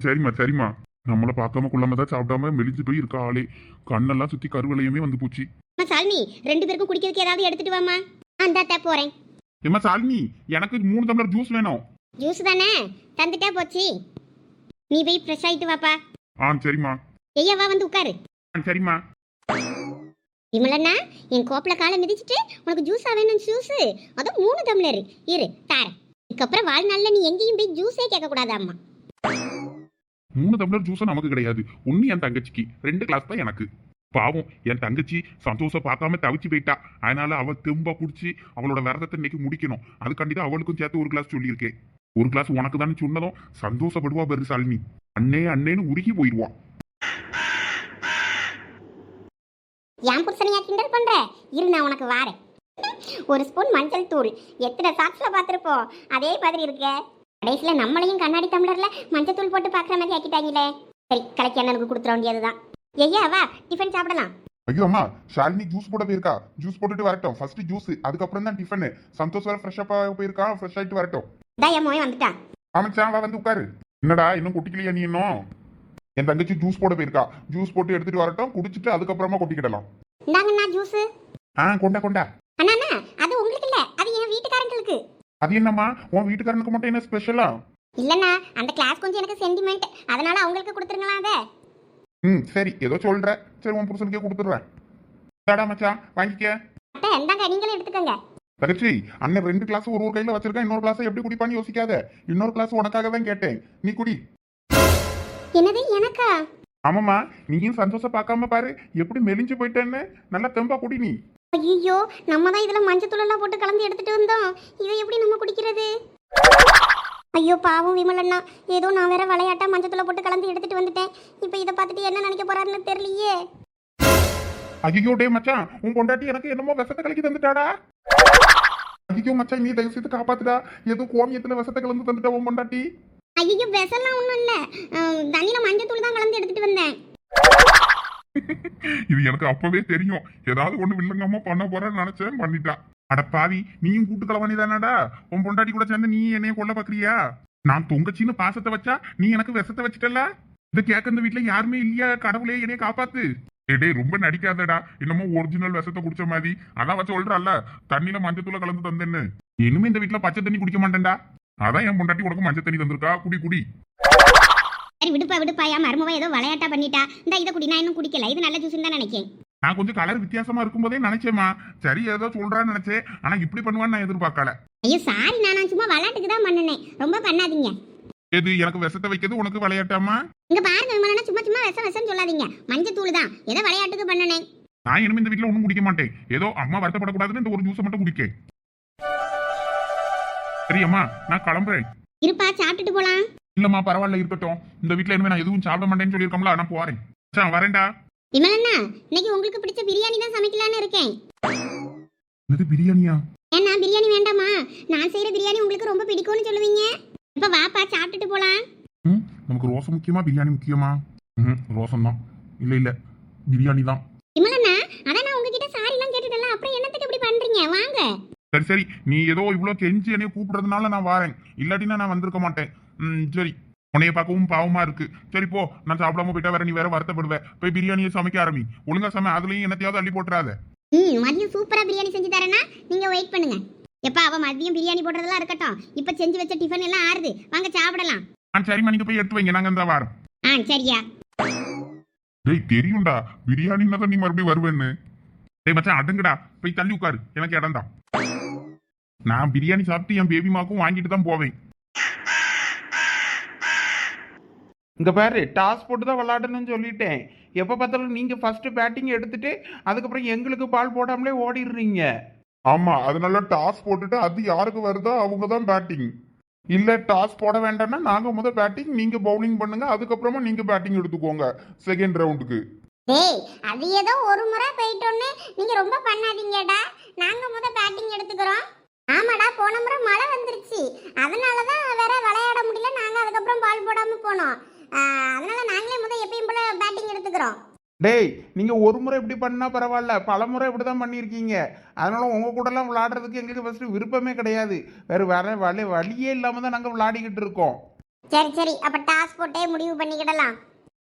சரிம்மா சரிம்மா. நம்மள பார்க்காம கொள்ளாம தான் சாப்பிடாம மெலிஞ்சு போய் இருக்கா ஆளே. கண்ணெல்லாம் சுத்தி கருவளையுமே வந்து போச்சு. சாலினி, 2 பேருக்கும் குடிக்கிறதுக்கு ஏதாவது எடுத்துட்டு வாமா. அந்தாத்தா போறேன். ஏமா சாலினி, எனக்கு 3 டம்ளர் ஜூஸ் வேணும். ஜூஸ் தானே, தந்துட்டா போச்சு. நீ போய் ஃப்ரெஷ் ஆயிட்டு வாப்பா. சரிம்மா. ஐயா வா, வந்து உட்காரு. சரிம்மா. விமலண்ணா, என் கோப்பல காலை மிதிச்சுட்டு உனக்கு ஜூஸா வேணும்? ஜூஸ் அதுவும் 3 டம்ளர். இரு தாரேன். இதுக்கப்புறம் வாழ்நாள்ல நீ எங்கேயும் போய் ஜூஸே கேட்க கூடாது அம்மா. 3 டம்ளர் ஜூஸா நமக்கு கிடையாது. ஒன்னு என் தங்கச்சிக்கு, 2 கிளாஸ் தான் எனக்கு. பாவம், என் தங்கச்சி சந்தோஷம் பார்க்காம தவிச்சு போயிட்டா. அதனால அவ தெம்பா குடிச்சு அவளோட விரதத்தை இன்னைக்கு முடிக்கணும். அதுக்காண்டி தான் அவளுக்கும் சேர்த்து 1 கிளாஸ் சொல்லியிருக்கேன். 1 கிளாஸ் உனக்கு தானே சொன்னதும் சந்தோஷப்படுவா பாரு சாலினி. அண்ணேன்னு உருகி போயிடுவா. என் புருஷனையா கிண்டல் பண்ற? இரு, நான் உனக்கு வாரேன். 1 ஸ்பூன் மஞ்சள் தூள் எத்தனை சாட்ஸ்ல பார்த்துருப்போம், அதே மாதிரி இருக்க. கடைசியில நம்மளையும் கண்ணாடி டம்ளர்ல மஞ்சள் தூள் போட்டு பாக்குற மாதிரி ஆக்கிட்டாங்களே. சரி, கலக்கி அண்ணனுக்கு கொடுத்துட வேண்டியதுதான். ஐயா வா, டிஃபன் சாப்பிடலாம். ஐயோ அம்மா, ஷாலினி ஜூஸ் போட போயிருக்கா. ஜூஸ் போட்டுட்டு வரட்டும். ஃபர்ஸ்ட் ஜூஸ், அதுக்கப்புறம் தான் டிஃபன். சந்தோஷ் வேற ஃப்ரெஷ்ஷா போயிருக்கா, ஃப்ரெஷ் ஆயிட்டு வரட்டும். இதான் என் மோய் வந்துட்டான். ஆமாச்சான், வா வந்து உட்காரு. என்னடா இன்னும் குட்டிக்கலையா நீ இன்னும்? என் தங்கச்சி ஜூஸ் போட போயிருக்கா. ஜூஸ் போட்டு எடுத்துட்டு வரட்டும், குடிச்சிட்டு அதுக்கப்புறமா கொட்டிக்கிடலாம். இந்தாங்கண்ணா ஜூஸ். கொண்டா கொண்டா. அண்ணா அது உங்களுக்கு இல்ல, அது என் வீட்டுக்காரங்களுக்கு. அது என்னம்மா, உன் வீட்டுக்காரனுக்கு மட்டும் என்ன ஸ்பெஷலா? இல்லண்ணா, அந்த கிளாஸ் கொஞ்சம் எனக்கு சென்டிமெண்ட், அதனால அவங்களுக்கு கொடுத்துருங்களா அத. சரி, ஏதோ சொல்ற. சரி, உன் புருஷனுக்கே கொடுத்துடுறேன். தாடா மச்சான், வாங்கிக்க. அத்தை இந்தாங்க, நீங்களும் எடுத்துக்கங்க. தங்கச்சி, அண்ணன் 2 கிளாஸ் ஒரு கையில வச்சிருக்கேன். இன்னொரு கிளாஸ் எப்படி குடிப்பான்னு யோசிக்காத. இன்னொரு கிளாஸ் உனக்காக தான் கேட்டேன், நீ குடி. என்னது எனக்கா? ஆமாம்மா, நீயும் சந்தோஷம் பார்க்காம பாரு எப்படி மெலிஞ்சு போயிட்டேன்னு. நல்லா தெம்பா குடி நீ. ஐயோ, நம்ம தான் இதுல மஞ்சத்தூள் எல்லாம் போட்டு கலந்து எடுத்துட்டு வந்தோம். இதை எப்படி நம்ம குடிக்கிறது? ஐயோ பாவம் விமலண்ணா, ஏதோ நான் வேற விளையாட்டா மஞ்சத்தூளை போட்டு கலந்து எடுத்துட்டு வந்துட்டேன். இப்போ இதை பார்த்துட்டு என்ன நினைக்க போறாருன்னு தெரியலையே. ஐயோ டே மச்சான், உன் பொண்டாட்டி எனக்கு என்னமோ விஷத்தை கலக்கி தந்துட்டாடா. ஐயோ மச்சான், நீ தயவு செய்து காப்பாத்துடா. ஏதோ கோமியத்துல விஷத்தை கலந்து தந்துட்டா உன் பொண்டாட்டி. ஐயோ விஷம்லாம் ஒன்றும் இல்லை, தண்ணியில் மஞ்சத்தூள் தான் கலந்து எடுத்துட்டு வந்தேன். இது எனக்கு அப்பவே தெரியும். ஏதாவது ஒண்ணு வில்லங்கம்மா பண்ண போறேன்னு நினைச்சேன், பண்ணிட்டா. அட பாவி, நீயும் கூட்டு கலவாணி தானடா. உன் பொண்டாட்டி கூட சேர்ந்து நீ என்னைய கொல்ல பாக்குறியா? நான் தொங்கச்சின்னு பாசத்தை வச்சா நீ எனக்கு விஷத்தை வச்சுட்டல. இதை கேட்க இந்த வீட்டுல யாருமே இல்லையா? கடவுளே என்னைய காப்பாத்து. டேய் ரொம்ப நடிக்காதடா, என்னமோ ஒரிஜினல் விஷத்தை குடிச்ச மாதிரி. அதான் வச்சு சொல்றல்ல, தண்ணியில மஞ்சத்தூளை கலந்து தந்தேன்னு. இனிமே இந்த வீட்டுல பச்சை தண்ணி குடிக்க மாட்டேன்டா. அதான் என் பொண்டாட்டி உனக்கு மஞ்சள் தண்ணி தந்திருக்கா, குடி குடி. சரி விடுப்பா, என் மருமவ ஏதோ விளையாட்டா பண்ணிட்டா. இந்த இதை குடி, நான் இன்னும் குடிக்கல. இது நல்ல ஜூஸ் தான் நினைக்கிறேன். நான் கொஞ்சம் கலர் வித்தியாசமா இருக்கும் போதே நினைச்சேம்மா. சரி ஏதோ சொல்றான்னு நினைச்சேன், ஆனா இப்படி பண்ணுவான்னு நான் எதிர்பார்க்கல. ஐயோ சாரி, நான் சும்மா விளையாட்டுக்கு தான் பண்ணினேன், ரொம்ப பண்ணாதீங்க. எது எனக்கு விஷத்தை வைக்கிறது உனக்கு விளையாட்டாமா? இங்க பாருங்க விமலண்ணா, சும்மா விஷம் சொல்லாதீங்க. மஞ்சத்தூள் தான், ஏதோ விளையாட்டுக்கு பண்ணினேன். நான் இனிமே இந்த வீட்டுல ஒண்ணும் குடிக்க மாட்டேன். ஏதோ அம்மா வருத்தப்படக்கூடாதுன்னு இந்த ஒரு ஜூஸை மட்டும் குடிக்கேன். சரி அம்மா, நான் கிளம்புறேன். இருப்பா, சாப்பிட்டுட்டு போலாம். இல்லம்மா பரவாயில்ல, இருக்கட்டும். இந்த வீட்டுல இனிமே நான் எதுவும் சாப்பிட மாட்டேன்னு சொல்லியிருக்கோம்ல, நான் போறேன். சரி வரேன்டா. விமலண்ணா, இன்னைக்கு உங்களுக்கு பிடிச்ச பிரியாணி தான் சமைக்கலான்னு இருக்கேன். இது பிரியாணியா? ஏன்னா பிரியாணி வேண்டாமா? நான் செய்யற பிரியாணி உங்களுக்கு ரொம்ப பிடிக்கும்னு சொல்லுவீங்க. இப்ப வாப்பா, சாப்பிட்டுட்டு போலாம். நமக்கு ரோசம் முக்கியமா பிரியாணி முக்கியமா? ரோசம் தான். இல்ல பிரியாணி தான். விமலண்ணா, அதான் நான் உங்ககிட்ட சாரி எல்லாம் கேட்டுட்டல, அப்புறம் என்னத்துக்கு இப்படி பண்றீங்க? வாங்க. சரி, நீ ஏதோ இவ்வளவு கெஞ்சி என்னைய கூப்பிடுறதுனால நான் வாரேன். இல்லாட்டினா நான் வந்திருக்க மாட்டேன். சரி, உன்னைய பார்க்கவும் பாவமா இருக்கு. சரி போ, நான் சாப்பிடாம போயிட்டா வேற நீ வேற வருத்தப்படுவேன். போய் பிரியாணியை சமைக்க ஆரம்பி. ஒழுங்கா சமை, அதுலயும் என்னத்தையாவது அள்ளி போட்டுறாத. மதியம் சூப்பரா பிரியாணி செஞ்சு தரேன்னா நீங்க வெயிட் பண்ணுங்க. எப்பா, அவ மதியம் பிரியாணி போடுறதெல்லாம் இருக்கட்டும், இப்ப செஞ்சு வச்ச டிஃபன் எல்லாம் ஆறுது, வாங்க சாப்பிடலாம். சரிம்மா, நீங்க போய் எடுத்து வைங்க, நாங்க இந்த வாரம். சரியா? டேய் தெரியும்டா, பிரியாணின்னா தான் நீ மறுபடியும் வருவேன்னு. டேய் மச்சான் அடங்குடா, போய் தள்ளி உட்காரு, எனக்கு இடம் தான். நான் பிரியாணி சாப்பிட்டு என் பேபி மாக்கும் வாங்கிட்டு தான் போவேன். இங்க பாரு, டாஸ் போட்டு தான் விளாடணும்னு சொல்லிட்டேன். எப்போ பார்த்தாலும் நீங்க ஃபர்ஸ்ட் பேட்டிங் எடுத்துட்டு அதுக்கப்புறம் எங்களுக்கு பால் போடாமலே ஓடிடுறீங்க. ஆமா, அதனால டாஸ் போட்டுட்டு அது யாருக்கு வருதோ அவங்க தான் பேட்டிங். இல்ல டாஸ் போட வேண்டாம்னா நாங்க முத பேட்டிங், நீங்க பவுலிங் பண்ணுங்க, அதுக்கப்புறமா நீங்க பேட்டிங் எடுத்துக்கோங்க செகண்ட் ரவுண்டுக்கு. டேய், அது ஏதோ ஒரு முறை போயிட்டோன்னு நீங்க ரொம்ப பண்ணாதீங்கடா. நாங்க முத பேட்டிங் எடுத்துக்கிறோம். ஆமாடா, போன முறை மழை வந்துருச்சு, அதனாலதான் வேற விளையாட முடியல. நாங்க அதுக்கப்புறம் பால் போடாம போனோம். அதனால நாங்களே முத எப்பயும் போல பேட்டிங் எடுத்துக்கிறோம். டேய், நீங்க ஒரு முறை இப்படி பண்ணா பரவாயில்ல, பல முறை இப்படி தான் பண்ணியிருக்கீங்க. அதனால உங்க கூடலாம் விளையாடுறதுக்கு எங்களுக்கு ஃபர்ஸ்ட் விருப்பமே கிடையாது. வேற வழியே இல்லாம தான் நாங்க விளையாடிக்கிட்டு இருக்கோம். சரி, அப்ப டாஸ் போட்டே முடிவு பண்ணிக்கிடலாம்.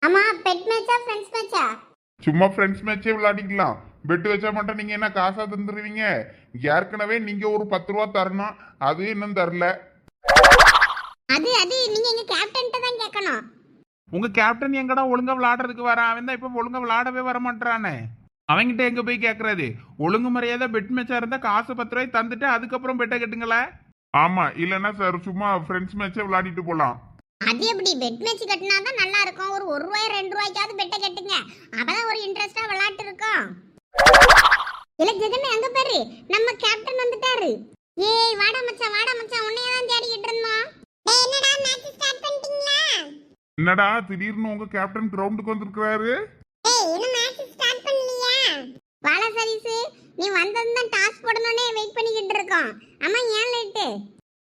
ஆமா, பெட் மேட்சா ஃப்ரெண்ட்ஸ் மேட்சா? சும்மா ஃப்ரெண்ட்ஸ் மேட்சே விளையாடிக்கலாம். பெட் வச்சா மட்டும் நீங்க என்ன காசா தந்துருவீங்க? ஏற்கனவே நீங்க ஒரு 10 ரூபா தரணும், அது இன்னும் தரல. அது நீங்க எங்க கேப்டன்ட்ட தான் கேட்கணும். உங்க கேப்டன் எங்கடா ஒழுங்கா விளையாடுறதுக்கு வரான்? அவன் தான் இப்ப ஒழுங்கா விளையாடவே வர மாட்டானே. அவங்கிட்ட எங்க போய் கேட்கறது? ஒழுங்கு முறையாத பெட் மேட்சா இருந்தா காசு 10 ரூபாய் தந்துட்டு அதுக்கப்புறம் பெட்டை கட்டுங்களேன். ஆமா, இல்லன்னா சார் சும்மா ஃப்ரெண்ட்ஸ் மேட்சே விளையாடிட்டு போலாம். அது எப்படி? பெட் மேட்ச் கட்டினா தான் நல்லா இருக்கும். ஒரு 1 ரூபாய் 2 ரூபாய்க்காவது பெட்டை கட்டுங்க, அப்பதான் ஒரு இன்ட்ரெஸ்டா விளையாட்டு இருக்கும். இல்ல ஜெகன், அங்க பாரு, நம்ம கேப்டன் வந்துட்டாரு. ஏய் வாடா மச்சான், உன்னைய தான் தேடிக்கிட்டு இருந்தோம். டேய், என்னடா மேட்ச் ஸ்டார்ட் பண்ணிட்டீங்களா? என்னடா திடீர்னு உங்க கேப்டன் கிரவுண்டுக்கு வந்திருக்காரு? டேய், இன்னும் மேட்ச் ஸ்டார்ட் பண்ணலையா? வாடா சதீஷ், நீ வந்ததும் தான் டாஸ் போடணும்னே வெயிட் பண்ணிக்கிட்டு இருக்கோம். அம்மா ஏன் லேட்?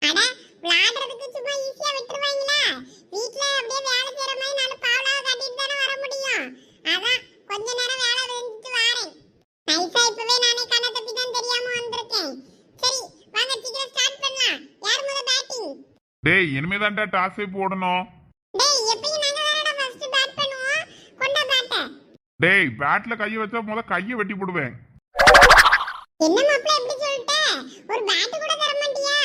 அட விளையாடுறதுக்கு சும்மா ஈஸியா விட்டுருவாங்களா? வீட்ல அப்படியே வேலை செய்யற மாதிரி நான் பாவலாவை கட்டிட்டு தானே வர முடியும். அதான் கொஞ்ச நேரம் வேலை செஞ்சுட்டு வரேன். நைஸா இப்பவே நானே கண்ணை தப்பி தான் தெரியாம வந்திருக்கேன். சரி வாங்க சீக்கிரம் ஸ்டார்ட் பண்ணலாம். யார் முதல்ல பேட்டிங்? டேய் இனிமேதான்டா டாஸே போடணும். டேய் எப்பயும் நாங்க தானடா ஃபர்ஸ்ட் பேட் பண்ணுவோம். கொண்டா பேட்ட. டேய் பேட்ல கையை வச்சா கையை வெட்டி போடுவேன். என்ன மாப்ள இப்படி சொல்லிட்ட? ஒரு பேட் கூட தர மாட்டியா?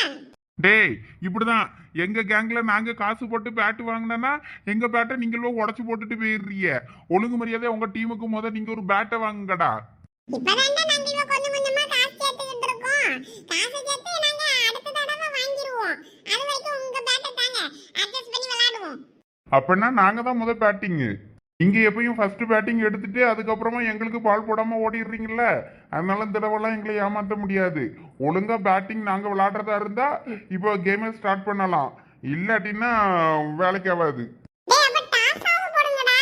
டேய் இப்படிதான் எங்க கேங்ல நாங்க காசு போட்டு பேட் வாங்கினா எங்க பேட்டை நீங்களும் உடச்சு போட்டுட்டு போயிடுறீங்க. ஒழுங்கு மரியாதை உங்க டீமுக்கு நீங்க ஒரு பேட்டை வாங்குங்கடா. இப்பதான்டா நாங்க இவ கொஞ்சம் கொஞ்சமா காசு சேர்த்துக்கிட்டு இருக்கோம். காசு சேர்த்து நாங்க அடுத்த தடவை வாங்கிடுவோம். அது வரைக்கும் உங்க பேட்டை தாங்க அட்ஜஸ்ட் பண்ணி விளையாடுவோம். அப்படின்னா நாங்க தான் பேட்டிங். இங்க எப்பயும் ஃபர்ஸ்ட் பேட்டிங் எடுத்துட்டு அதுக்கப்புறமா எங்களுக்கு பால் போடாம ஓடிடுறீங்கல்ல, அதனால இந்த தடவைலாம் எங்களை ஏமாற்ற முடியாது. ஒழுங்கா பேட்டிங் நாங்க விளையாடுறதா இருந்தா இப்போ கேமை ஸ்டார்ட் பண்ணலாம், இல்லாட்டின்னா வேலைக்கு ஆகாது. டேய் அப்ப டாஸ் ஆக போடுங்கடா.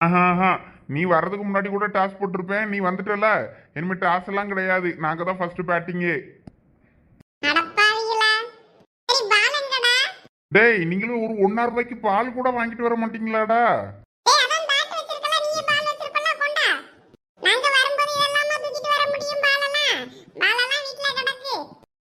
ஆஹா நீ வர்றதுக்கு முன்னாடி கூட டாஸ் போட்டிருப்பேன், நீ வந்துட்டல. இனிமே டாஸ் எல்லாம் கிடையாது, நாங்க தான் ஃபர்ஸ்ட் பேட்டிங்கே. அடப்பாவிகளா. சரி பால் எங்கடா? டேய் நீங்களும் ஒரு 1.5 ரூபாய்க்கு பால் கூட வாங்கிட்டு வர மாட்டீங்களாடா? டேய் அதான் பேட் வச்சிருக்கல, நீ பால் வச்சிருப்பல கொண்டா. நாங்க வரும்போது எல்லாமே தூக்கிட்டு வர முடியும் பாலலாம். பாலலாம் வீட்ல கிடக்கு.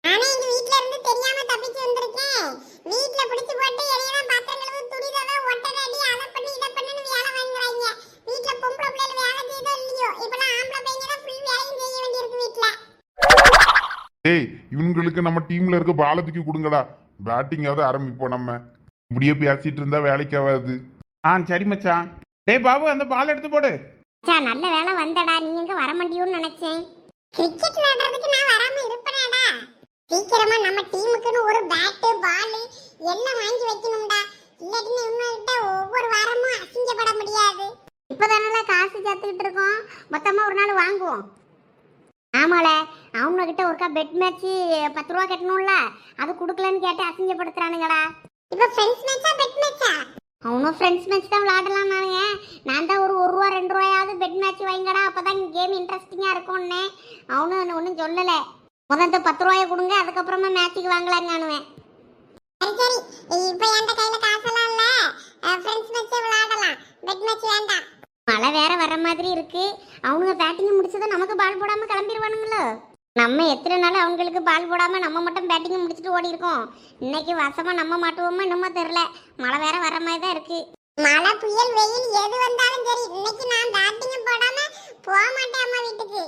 நானே எங்க வீட்ல இருந்து தெரியாம தப்பிச்சு வந்திருக்கேன். வீட்ல பிடிச்சு போட்டு எரியதான் பாத்திரங்களுக்கு துணி தவ ஒட்டடை அடி அத பண்ணி இத பண்ணுன்னு வேலை வாங்குறாங்க. வீட்ல பொம்பளை பிள்ளைல வேலை செய்தோ இல்லையோ, இப்பலாம் ஆம்பளை பையங்க தான் ஃபுல் வேலையும் செய்ய வேண்டியிருக்கு வீட்ல. டேய் இவங்களுக்கு நம்ம டீம்ல இருக்க பாலை தூக்கி கொடுங்கடா, பேட்டிங்காவது ஆரம்பிப்போம். நம்ம இப்படியே பேசிட்டு இருந்தா வேலைக்கு ஆகாது. சரி மச்சான். டேய் பாபு அந்த பால் எடுத்து போடு. மச்சான் நல்ல வேலை வந்தடா, நீ எங்க வர மாட்டியோன்னு நினைச்சேன். கிரிக்கெட் விளையாடுறதுக்கு நான் வராம இருப்பேனடா. சீக்கிரமா நம்ம டீமுக்குன்னு ஒரு பேட் பால் எல்லாம் வாங்கி வைக்கணும்டா. இல்லாட்டினா இவங்ககிட்ட ஒவ்வொரு வாரமும் அசிங்கப்பட முடியாது. இப்பதானல காசு சேர்த்துக்கிட்டு இருக்கோம், மொத்தமா ஒரு நாள் வாங்குவோம். ஆமால அவங்க கிட்ட ஒருக்கா பெட் மேட்ச் 10 ரூபா கட்டணும்ல, அது குடுக்கலன்னு கேட்டு அசிங்கப்படுத்துறானுங்கடா. இப்ப ஃப்ரெண்ட்ஸ் மேட்சா பெட் மேட்சா? அவனும் ஃப்ரெண்ட்ஸ் மேட்ச் தான் விளையாடலாம். நான் தான் ஒரு 1 ரூபா 2 ரூபாயாவது பெட் மேட்ச் வைங்கடா, அப்பதான் கேம் இன்ட்ரெஸ்டிங்கா இருக்கும்னு. அவனும் ஒன்றும் சொல்லல. முதல்ல 10 ரூபாயை கொடுங்க, அதுக்கப்புறமா மேட்சுக்கு வாங்கலான்னு நானுவேன். சரி சரி இப்போ என்கிட்ட கையில காசெல்லாம் இல்ல, ஃப்ரெண்ட்ஸ் மேட்சே விளையாடலாம், பெட் மேட்ச் வேண்டாம். மழை வேற வர மாதிரி இருக்கு. அவனுங்க பேட்டிங் முடிச்சதும் நமக்கு பால் போடாம கிளம்பிடுவானுங்களோ. நம்ம எத்தனை நாள் அவங்களுக்கு பால் போடாம நம்ம மட்டும் பேட்டிங் முடிச்சுட்டு ஓடி இருக்கோம். இன்னைக்கு வசமா நம்ம மாட்டுவோமோ என்னமோ தெரியல, மழை வேற வர மாதிரி தான் இருக்கு. மழை புயல் வெயில் எது வந்தாலும் சரி, இன்னைக்கு நான் பேட்டிங் போடாம போக மாட்டேன் அம்மா வீட்டுக்கு.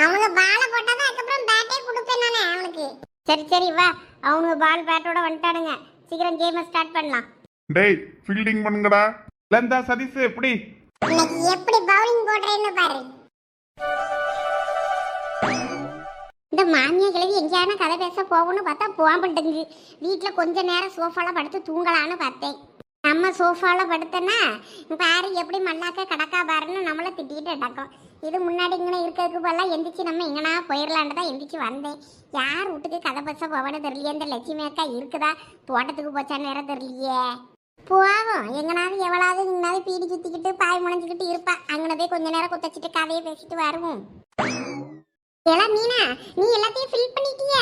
அவங்க பாலை போட்டாதான் அதுக்கப்புறம் பேட்டே கொடுப்பேன் நானே அவனுக்கு. சரி சரி வா, அவனுங்க பால் பேட்டோட வந்துட்டானுங்க, சீக்கிரம் கேமை ஸ்டார்ட் பண்ணலாம். டேய் ஃபீல்டிங் பண்ணுங்கடா. இல்லந்தா சதீஷ் எப்படி இன்னைக்கு எப்படி பவுலிங் போடுறேன்னு பாரு. இந்த மாமியா கிழவி எங்கேயான கதை பேச போகணும்னு பார்த்தா போகமாட்டேங்குது. வீட்டில் கொஞ்ச நேரம் சோஃபால படுத்து தூங்கலான்னு பார்த்தேன். நம்ம சோஃபால படுத்தேன்னா பாரு எப்படி மல்லாக்க கடக்கா பாருன்னு நம்மளை திட்டிகிட்டு அடக்கும். இது முன்னாடி இங்கே இருக்கிறதுக்கு போலாம் எந்திரிச்சு நம்ம எங்கன்னா போயிடலான்னு தான் எந்திரிச்சு வந்தேன். யார் வீட்டுக்கு கதை பேச போவான்னு தெரியலையே. இந்த லட்சுமி அக்கா இருக்குதா, தோட்டத்துக்கு போச்சான்னு வேற தெரியலையே. போவோம் எங்கனாவது எவ்வளவு இங்கனாவது பீடி சுத்திக்கிட்டு பாய் முனைஞ்சிக்கிட்டு இருப்பா. அங்கன போய் கொஞ்ச நேரம் குத்தச்சிட்டு கதையை பேசிட்டு வருவோம். எல்லாம் மீனா நீ எல்லாத்தையும் ஃபில் பண்ணிட்டியா?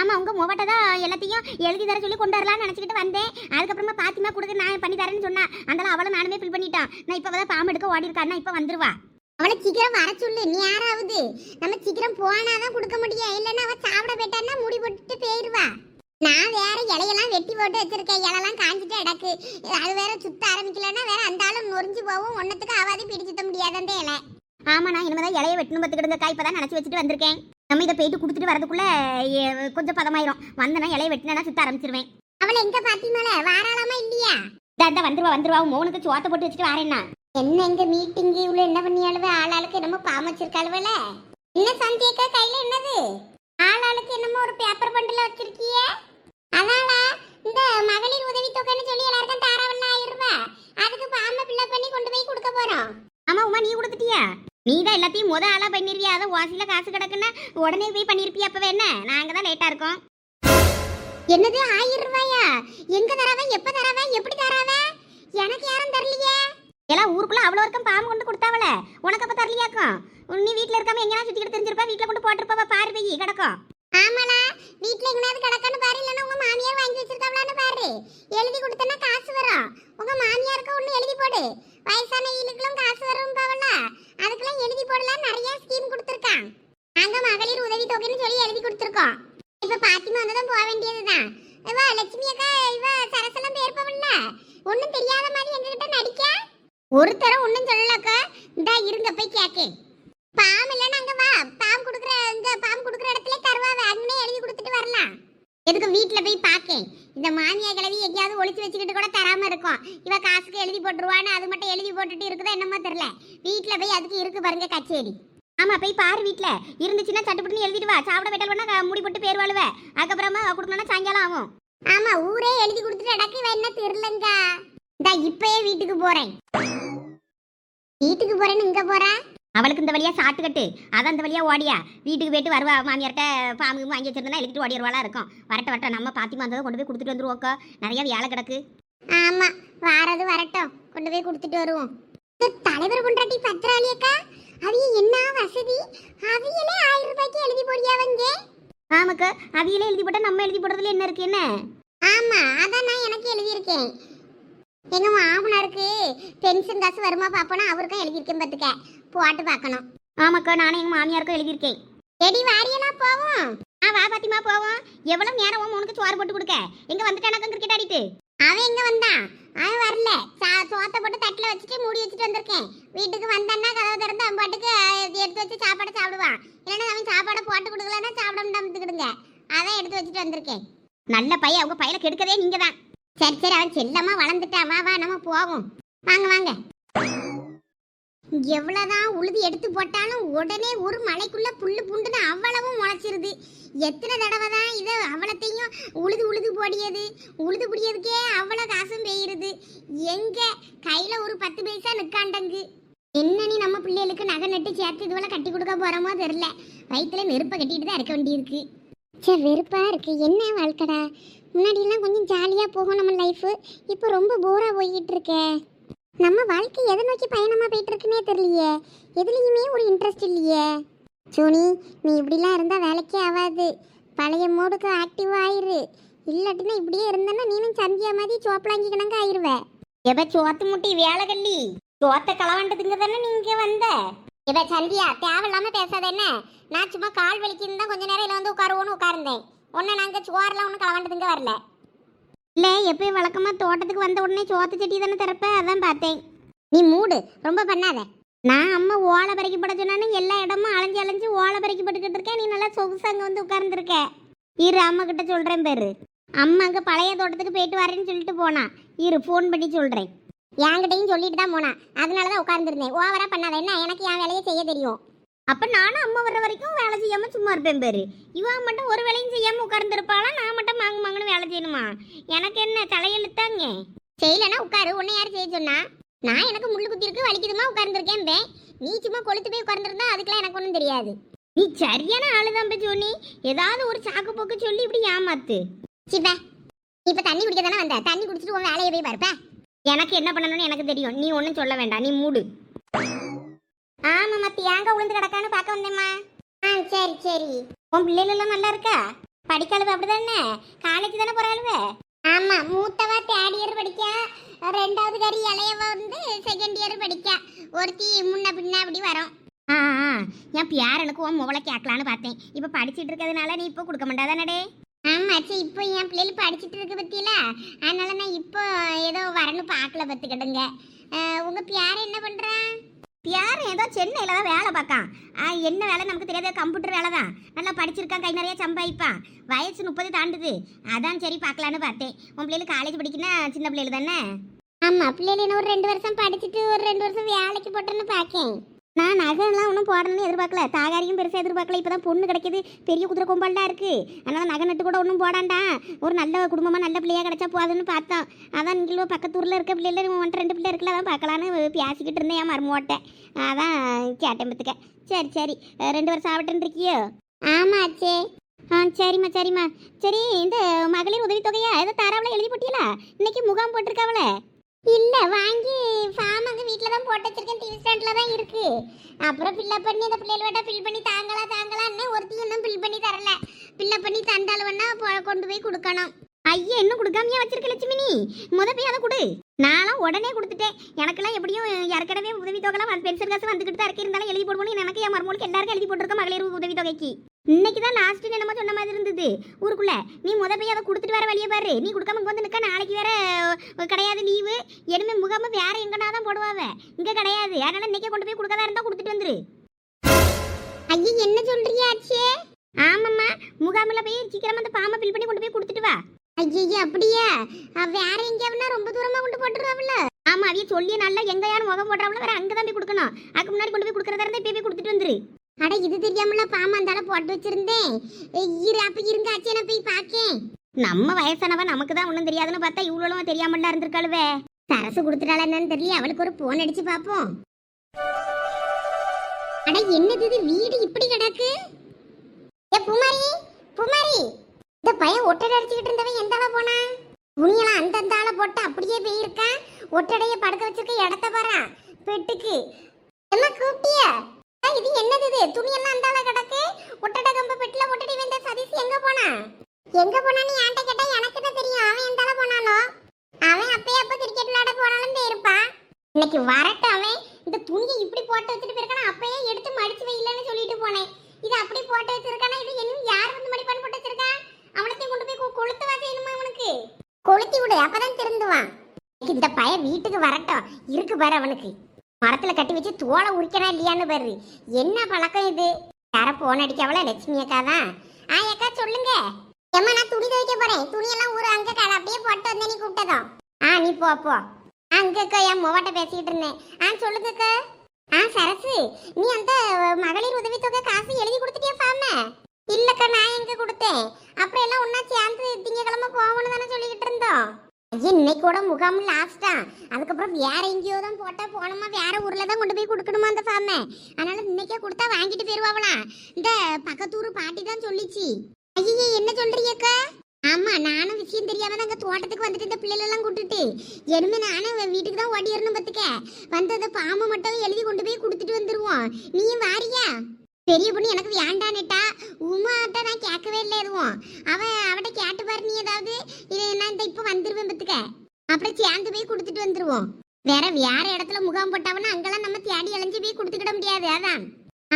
ஆமா உங்க மொபட்ட தான் எல்லாத்தையும் எழுதி தர சொல்லி கொண்டு வரலாம்னு நினைச்சிட்டு வந்தேன். அதுக்கப்புறமா பாத்திமா கொடுக்க நான் பண்ணி தரேன்னு சொன்னா, அதனால அவளை நானுமே ஃபில் பண்ணிட்டான். நான் இப்ப தான் பாம்பு எடுக்க ஓடி இருக்கான்னா இப்ப வந்துருவா. அவளை சீக்கிரம் வர சொல்லு. நீ யாராவது நம்ம சீக்கிரம் போனாதான் கொடுக்க முடியும், இல்லைன்னா அவ சாப்பிட போயிட்டான்னா முடி போட்டுட்டு போயிடுவா. நான் வேற இலையெல்லாம் வெட்டி போட்டு வச்சிருக்கேன், இலெல்லாம் காஞ்சிட்டு இடக்கு. அது வேற சுத்த ஆரம்பிக்கலன்னா வேற அந்த ஆளும் நொறிஞ்சு போவும், ஒன்னத்துக்கு ஆவாதி பிடி சுத்த முடியாது அந்த இலை. ஆமா நான் இனிமேதான் இலையை வெட்டணும் பத்துக்கிடுங்கக்கா, இப்பதான் நினைச்சு வச்சுட்டு வந்திருக்கேன். நம்ம இதை போயிட்டு கொடுத்துட்டு வரதுக்குள்ள கொஞ்சம் பதமாயிரும். வந்தனா இலையை வெட்டினா சுத்த ஆரம்பிச்சிருவேன். அவளை எங்க பாத்திமால வாராளாமா இல்லையா? இந்த வந்துருவா மோனுக்கு சோத்த போட்டு வச்சுட்டு வரேன்னா. என்ன எங்க மீட்டிங் இவ்வளவு என்ன பண்ணியாளுவே, ஆளாளுக்கு என்னமோ பாமச்சிருக்காளுவல. என்ன சந்தியக்கா கையில என்னது? ஆளாளுக்கு என்னமோ ஒரு பேப்பர் பண்டில வச்சிருக்கியே. அதால இந்த மகளிர் உதவி தொகைன்னு சொல்லி எல்லாருக்கும் தாராவல்ல 1000 ரூபாய், அதுக்கு பாம பிள்ளை பண்ணி கொண்டு போய் கொடுக்க போறோம். ஆமா உமா நீ கொடுத்துட்டியா? நீ தான் எல்லாத்தையும் முத ஆளா பண்ணிருவியா? அதை வாசில காசு கிடக்குன்னா உடனே போய் பண்ணிருப்பியா? அப்பவே என்ன நாங்க தான் லேட்டா இருக்கோம். என்னது 1000 ரூபாயா? எங்க தராவ, எப்ப தராவ, எப்படி தராவ? எனக்கு யாரும் தரலையே. எல்லாம் ஊருக்குள்ள அவ்வளோ இருக்கும் பாம்பு கொண்டு கொடுத்தாவல, உனக்கு அப்ப தரலையாக்கும். நீ வீட்டுல இருக்காம எங்கேயா சுத்திக்கிட்டு தெரிஞ்சிருப்பா, வீட்டுல கொண்டு போட்டிருப்பா பாரு போய் கிடக்கும். ஆமாடா வீட்டுல எங்கேயாவது கிடக்கான்னு பாரு, இல்லைன்னா உங்க மாமியார் வாங்கி வச்சிருக்காங்களான்னு பாரு. பாரு, எழுதி கொடுத்தனா காசு வரும். உங்க மாமியாருக்கு ஒண்ணு எழுதி போடு. வயசான ஈலுக்குலாம் காசு வரும் பாவல. அதுக்கெல்லாம் எழுதி போடலாம், நிறைய ஸ்கீம் கொடுத்திருக்கான். நாங்க மகளிர் உதவி தொகைன்னு சொல்லி எழுதி கொடுத்திருக்கோம். இப்ப பாத்திமா வந்ததும் போக வேண்டியதுதான். இவ லட்சுமி அக்கா இவ சரசெல்லாம் பேர்ப்பவல்ல, ஒண்ணும் தெரியாத மாதிரி எங்ககிட்ட நடிக்க. ஒரு தரம் ஒண்ணும் சொல்லலக்கா. இந்தா இருங்க போய் கேக்கே. பாம் இல்லைன்னா அங்க வா, பாம் குடுக்குற இடத்துல தருவாங்க, அங்கனே எழுதி கொடுத்துட்டு வரலாம். எதுக்கு வீட்டுல போய் பாக்கேன். இந்த மாமியா கிழவி எங்கேயாவது ஒளிச்சு வச்சுக்கிட்டு கூட தராம இருக்கும். இவ காசுக்கு எழுதி போட்டுருவான்னு அது மட்டும் எழுதி போட்டுட்டு இருக்குதா என்னமோ தெரியல. வீட்டுல போய் அதுக்கு இருக்கு பாருங்க கச்சேரி. ஆமா போய் பாரு, வீட்டுல இருந்துச்சுன்னா சட்டுப்பட்டு எழுதிட்டு வா. சாப்பிட வெட்டல் பண்ணா முடி போட்டு பேர் வாழுவ. அதுக்கப்புறமா கொடுக்கணும்னா சாயங்காலம் ஆகும். ஆமா ஊரே எழுதி கொடுத்துட்டு அடக்கி என்ன தெரியலங்க. இந்த இப்பயே வீட்டுக்கு போறேன். வீட்டுக்கு போறேன்னு இங்க போறா. அவளுக்கு இந்த வழியா சாட்டுக்கட்டு, அதான் இந்த வழியா ஓடியா வீட்டுக்கு போயிட்டு வருவா. மாமியார்ட்ட பாம்பு வாங்கி வச்சிருந்தா எழுதிட்டு ஓடிடுவாளா இருக்கும். வரட்ட நம்ம பாத்திமா வந்ததை கொண்டு போய் கொடுத்துட்டு வந்துருவோக்கா. நிறைய வேலை கிடக்கு. ஆமா வாரது வரட்டும், கொண்டு போய் கொடுத்துட்டு வருவோம். தலைவர் கொண்டாட்டி பத்திராளியக்கா, அவிய என்ன வசதி. அவியலே 1000 ரூபாய்க்கு எழுதி போடியாவங்க. ஆமாக்கா, அவியலே எழுதி போட்டா நம்ம எழுதி போடுறதுல என்ன இருக்கு என்ன. ஆமா அதான் நான் எனக்கு எழுதியிருக்கேன். எங்க மாமனாருக்கு பென்ஷன் காசு வருமா பாப்போனா அவருக்கும் எழுதியிருக்கேன் பார்த்துக்க. போட்டு பார்க்கணும். ஆமாக்கா நானும் எங்க மாமியாருக்கும் எழுதியிருக்கேன். எடி வாரியெல்லாம் போவோம். வா பாத்திமா போவோம். எவ்வளவு நேரம் உனக்கு சோறு போட்டு கொடுக்க. எங்க வந்துட்டானக்கா கிரிக்கெட் ஆடிட்டு. அவன் எங்க வந்தான்? அவன் வரல. சோத்தை போட்டு தட்டில் வச்சுட்டு மூடி வச்சுட்டு வந்திருக்கேன். வீட்டுக்கு வந்தான்னா கதவை திறந்து அவன் பாட்டுக்கு எடுத்து வச்சு சாப்பாடை சாப்பிடுவான். இல்லைன்னா அவன் சாப்பாடை போட்டு கொடுக்கலன்னா சாப்பிடாம வந்துக்கிடுங்க. அதான் எடுத்து வச்சுட்டு வந்திருக்கேன். நல்ல பையன், அவங்க பையனை கெடுக்கதே நீங்க தான். சரி அவன் செல்லமா வளர்ந்துட்டான். வா நம்ம போவோம். வாங்க. எவ்வளவுதான் உழுதி எடுத்து போட்டாலும் உடனே ஒரு மலைக்குள்ள புல்லு புண்டுன்னு அவ்வளவும் முளைச்சிருது. எத்தனை தடவை தான் இதை அவ்வளத்தையும் உழுது போடியது. உழுது புடியதுக்கே அவ்வளவு காசும் பெய்யுது. எங்க கையில ஒரு 10 பைசா நிக்காண்டங்கு. என்ன நீ நம்ம பிள்ளைகளுக்கு நகை நட்டு சேர்த்து இதுவெல்லாம் கட்டி கொடுக்க போறோமோ தெரியல. வயிற்றுல நெருப்பை கட்டிட்டு தான் இருக்க வேண்டியிருக்கு. சரி வெறுப்பா இருக்கு. என்ன வாழ்க்கடா, முன்னாடியெல்லாம் கொஞ்சம் ஜாலியாக போகும் நம்ம லைஃபு. இப்போ ரொம்ப போராக போய்கிட்டு இருக்கே. நம்ம வாழ்க்கை எதை நோக்கி பயணமாக போயிட்டு இருக்குன்னே தெரியலையே. எதுலேயுமே ஒரு இன்ட்ரெஸ்ட் இல்லையே. சோனி நீ இப்படிலாம் இருந்தால் வேலைக்கே ஆகாது. பழைய மோடுக்கு ஆக்டிவ் ஆயிரு. இல்லாட்டினா இப்படியே இருந்தேன்னா நீனும் சந்தியா மாதிரி சோப்பலாங்கி கணங்க ஆயிடுவேன். எப்போ சோத்து முட்டி வேலை கள்ளி சோத்தை களவாண்டதுங்க தானே நீங்க வந்த. எப்போ சந்தியா தேவையில்லாமல் பேசாத என்ன. நான் சும்மா கால் வலிக்குன்னு தான் கொஞ்ச நேரம் இதில் வந்து உட்காருந்தேன். ஒன்று நாங்கள் சோறெல்லாம் ஒன்றும் களவாண்டதுங்க வரல. இல்லை எப்பயும் வழக்கமாக தோட்டத்துக்கு வந்த உடனே சோத்து சட்டி தானே திறப்ப, அதான் பார்த்தேன். நீ மூடு, ரொம்ப பண்ணாத. நான் அம்மா ஓலை பறிக்க போட சொன்னான்னு எல்லா இடமும் அலைஞ்சு ஓலை பறிக்க போட்டுக்கிட்டு இருக்கேன். நீ நல்லா சொகுசு அங்கே வந்து உட்கார்ந்துருக்க. இரு அம்மா கிட்ட சொல்கிறேன் பேரு. அம்மா அங்கே பழைய தோட்டத்துக்கு போயிட்டு வரேன்னு சொல்லிட்டு போனா. இரு ஃபோன் பண்ணி சொல்கிறேன். என்கிட்டையும் சொல்லிட்டு தான் போனா. அதனால தான் உட்கார்ந்துருந்தேன். ஓவராக பண்ணாத என்ன, எனக்கு என் வேலையை செய்ய தெரியும். அப்போ நானும் அம்மா வர்ற வரைக்கும் வேலை செய்யாமல் சும்மா இருப்பேன் பேரு. இவன் மட்டும் ஒரு வேலையும் செய்யாமல் உட்கார்ந்துருப்பாளா, நான் மட்டும் மாங்கன்னு வேலை செய்யணுமா? எனக்கு என்ன தலையெழுத்தாங்க. செய்யலைன்னா உட்காரு, உன்னை யார் செய்ய சொன்னா? நான் எனக்கு முள்ளு குத்திருக்கு வலிக்குதுமா உட்கார்ந்துருக்கேன். நீ சும்மா கொளுத்து போய் உட்கார்ந்துருந்தா அதுக்கெல்லாம் எனக்கு ஒன்றும் தெரியாது. நீ சரியான ஆளுதான் சொன்னி. ஏதாவது ஒரு சாக்கு போக்கு சொல்லி இப்படி ஏமாத்து. சிப்பா இப்போ தண்ணி குடிக்க தானே வந்த, தண்ணி குடிச்சிட்டு உன் வேலையை போய் பாருப்ப. எனக்கு என்ன பண்ணணும்னு எனக்கு தெரியும், நீ ஒன்றும் சொல்ல வேண்டாம், நீ மூடு. ஆமாம்மா தேங்காய் உளுந்து கிடக்கான்னு பார்க்க வந்தேம்மா. சரி உன் பிள்ளைகளெல்லாம் நல்லா இருக்கா? படிக்காளுவ அப்படிதானே? காலேஜ் தானே போறாளுவ? ஆமாம் மூத்தவா 3rd இயர் படிக்கா. 2வது கறி இளையவ வந்து 2nd இயர் படிக்கா. ஒருத்தி முன்ன பின்ன அப்படி வரும். என் பேரனுக்கு உன் முவளை கேட்கலான்னு பார்த்தேன். இப்போ படிச்சுட்டு இருக்கிறதுனால நீ இப்போ கொடுக்க மாட்டாதானடே? ஆமாச்சு, இப்போ என் பிள்ளைகள் படிச்சுட்டு இருக்கு பத்தியில, அதனால நான் இப்போ ஏதோ வரன்னு பார்க்கல பத்துக்கிடுங்க. உங்க பேர் என்ன பண்றான்? பேர் ஏதோ சென்னையில தான் வேலை பார்க்கான். என்ன வேலை நமக்கு தெரியாத, கம்ப்யூட்டர் வேலை தான். நல்லா படிச்சிருக்கான், கை நிறைய சம்பாதிப்பான். வயசு 30 தாண்டுது. அதான் சரி பார்க்கலான்னு பார்த்தேன். உன் பிள்ளைகள் காலேஜ் படிக்கனா சின்ன பிள்ளைகள் தானே? ஆமாம் பிள்ளைகள் என்ன ஒரு 2 வருஷம் படிச்சுட்டு ஒரு 2 வருஷம் வேலைக்கு போட்டேன்னு பார்க்கேன். நான் நகைலாம் ஒன்றும் போடணும்னு எதிர்பார்க்கல, தாகாரியும் பெருசாக எதிர்பார்க்கல. இப்போ தான் பொண்ணு கிடைக்கிது, பெரிய குதிரை கொம்பால்டா இருக்குது. அதனால் நகை நட்டு கூட ஒன்றும் போடாண்டா, ஒரு நல்ல குடும்பமாக நல்ல பிள்ளையாக கிடைச்சா போதுன்னு பார்த்தோம். அதான் நீங்களும் பக்கத்தூரில் இருக்க பிள்ளைல 1-2 பிள்ளை இருக்குல்ல, அதான் பார்க்கலான்னு பேசிக்கிட்டு இருந்தேன் என் மருமோட்டை. அதான் கேட்டேன் பத்துக்க. சரி 2 வருஷம் ஆகட்டுன்னு இருக்கியோ? ஆமாச்சே. சரிம்மா. சரி இந்த மகளிர் உதவித்தொகையா ஏதோ தாராவில் எழுதி போட்டியலா? இன்னைக்கு முகாம் போட்டிருக்காவல? இல்லை வாங்கி ஃபார்ம் அங்கே வீட்டில் தான் போட்டு வச்சிருக்கேன், டிவி ஸ்டாண்டில் தான் இருக்கு. அப்புறம் ஃபில்லப் பண்ணி அந்த பிள்ளைகளோட ஃபில் பண்ணி தாங்களான்னு ஒருத்தி இன்னும் ஃபில் பண்ணி தரல. ஃபில்லப் பண்ணி தந்தாலும் வேணா கொண்டு போய் கொடுக்கணும். ஐயா இன்னும் கொடுக்காமையா வச்சிருக்க லட்சுமி நீ முத போய் அதை கொடு. நான்லாம் உடனே கொடுத்துட்டேன். எனக்கெல்லாம் எப்படியும் ஏற்கனவே உதவித்தொகைலாம் பென்ஷன் காசு வந்துக்கிட்டு தான் இருந்தாலும் எழுதி போடுவோம். எனக்கு என் மருமகளுக்கு எல்லாருக்கும் எழுதி போட்டிருக்க மகளிர் உதவித்தொகைக்கு. இன்னைக்கு தான் லாஸ்ட் என்னமோ சொன்ன மாதிரி இருந்தது ஊருக்குள்ள. நீ முத போய் அதை கொடுத்துட்டு வர வழியை பாரு. நீ கொடுக்காம வந்து நிற்க நாளைக்கு வேற கிடையாது லீவு. இனிமே முகாம வேற எங்கன்னா தான் போடுவாவ, இங்க கிடையாது. அதனால இன்னைக்கே கொண்டு போய் கொடுக்கதா இருந்தா கொடுத்துட்டு வந்துரு. ஐயா என்ன சொல்றியா ஆச்சே? ஆமாம்மா, முகாமில் போய் சீக்கிரமா அந்த ஃபார்மை ஃபில் பண்ணி கொண்டு போய் கொடுத்துட்டு வா. ஐயா அப்படியா? வேற எங்கேயாவனா ரொம்ப தூரமா கொண்டு போட்டுருவாப்ல. ஆமா, அவைய சொல்லிய நல்லா எங்க யாரும் முகம் போடுறாப்ல, வேற அங்கதான் போய் கொடுக்கணும். அதுக்கு முன்னாடி கொண்டு போய் கொடுக்கறதா இருந்தா இப்ப போய் கொடுத்துட்டு வந்துரு. அட இது தெரியாமல பாமா அந்தால போட்டு வச்சிருந்தேன். அப்ப இருங்க ஆச்சே, நான் போய் பாக்கேன். நம்ம வயசானவ நமக்கு தான் ஒண்ணும் தெரியாதுன்னு பார்த்தா இவ்வளவு தெரியாமல இருந்திருக்காளுவே. சரசு கொடுத்துட்டாளா என்னன்னு தெரியல. அவளுக்கு ஒரு போன் அடிச்சு பாப்போம். அட என்னது இது, வீடு இப்படி கிடக்கு? ஏ புமாரி, புமாரி, இந்த பையன் ஒட்டடை அடிச்சுக்கிட்டு இருந்தவன் எந்த ஆள போனா? துணியெல்லாம் அந்த ஆள போட்டு அப்படியே போயிருக்கான். ஒட்டடைய படுக்க வச்சிருக்க இடத்த பாரா பெட்டுக்கு. என்ன கூப்பிட்டிய? இது என்னது இது? துணியெல்லாம் அந்த ஆள கிடக்கு. ஒட்டடை கம்ப பெட்டுல ஒட்டடி வந்த சதீஷ் எங்க போனா? எங்க போனான்னு என்கிட்ட கேட்டா எனக்கு தான் தெரியும். அவன் எந்த ஆள போனானோ? அவன் அப்பயே அப்ப கிரிக்கெட் விளையாட போனாலும் போயிருப்பான். இன்னைக்கு வரட்டும். அவன் இந்த துணியை இப்படி போட்டு வச்சுட்டு போயிருக்கானா? அப்பயே எடுத்து மடிச்சு வையிலன்னு சொல்லிட்டு போனேன். இது அப்படி போட்டு வச்சிருக்கானா? இது இன்னும் யார் வந்து மடிப்பான்னு போட்டு வச்சிருக்கா? அவனத்தையும் கொண்டு போய் கொளுத்து வாசேனுமா? அவனுக்கு கொளுத்தி விடு, அப்பதான் திருந்துவான். இந்த பையன் வீட்டுக்கு வரட்டும். இருக்கு பாரு அவனுக்கு. மரத்துல கட்டி வச்சு தோலை உரிக்கனா இல்லையான்னு பாரு. என்ன பழக்கம் இது? யார போன் அடிக்கவள? லட்சுமி அக்கா தான். அக்கா சொல்லுங்க. ஏம்மா நான் துணி துவைக்க போறேன். துணியெல்லாம் ஊரு அங்க கால அப்படியே போட்டு வந்தே. நீ கூப்பிட்டதும் நீ போ போ. அங்கக்கா என் மொவட்ட பேசிக்கிட்டு இருந்தேன். சொல்லுங்கக்கா. சரசு, நீ அந்த மகளிர் உதவித்தொகை காசு எழுதி கொடுத்துட்டியா ஃபார்ம? இல்லக்கா, நான் எங்க கொடுத்தேன். அப்புறம் எல்லாம் ஒன்னா சேர்ந்து திங்கக்கிழமை போகணும்னு தானே சொல்லிக்கிட்டு இருந்தோம். ஐயா இன்னைக்கு கூட முகாம் லாஸ்டா. அதுக்கப்புறம் வேற எங்கேயோ தான் போட்டா போனோமா, வேற ஊர்ல தான் கொண்டு போய் கொடுக்கணுமா அந்த ஃபார்ம. அதனால இன்னைக்கே கொடுத்தா வாங்கிட்டு போயிருவாங்களாம். இந்த பக்கத்தூர் பாட்டி தான் சொல்லிச்சு. ஐயா என்ன சொல்றீங்கக்கா? ஆமா, நானும் விஷயம் தெரியாம தான் அங்க தோட்டத்துக்கு வந்துட்டு இந்த பிள்ளைகள் எல்லாம் கூட்டுட்டு இனிமே நானும் வீட்டுக்கு தான் ஓடிடணும். பத்துக்க வந்து அந்த பாம்பை மட்டும் எழுதி கொண்டு போய் கொடுத்துட்டு வந்துருவோம். நீயும் வாரியா? பெரிய பொண்ணு எனக்கு வேண்டான்னுட்டா. உமாட்ட நான் கேட்கவே இல்லை எதுவும். அவட்ட கேட்டு பாரு நீ ஏதாவது. நான் இந்த இப்ப வந்துருவேன் பத்துக்க. அப்புறம் சேர்ந்து போய் கொடுத்துட்டு வந்துருவோம். வேற இடத்துல முகாம் போட்டாவனா அங்கெல்லாம் நம்ம தேடி அலைஞ்சு போய் கொடுத்துக்கிட முடியாது. அதான்.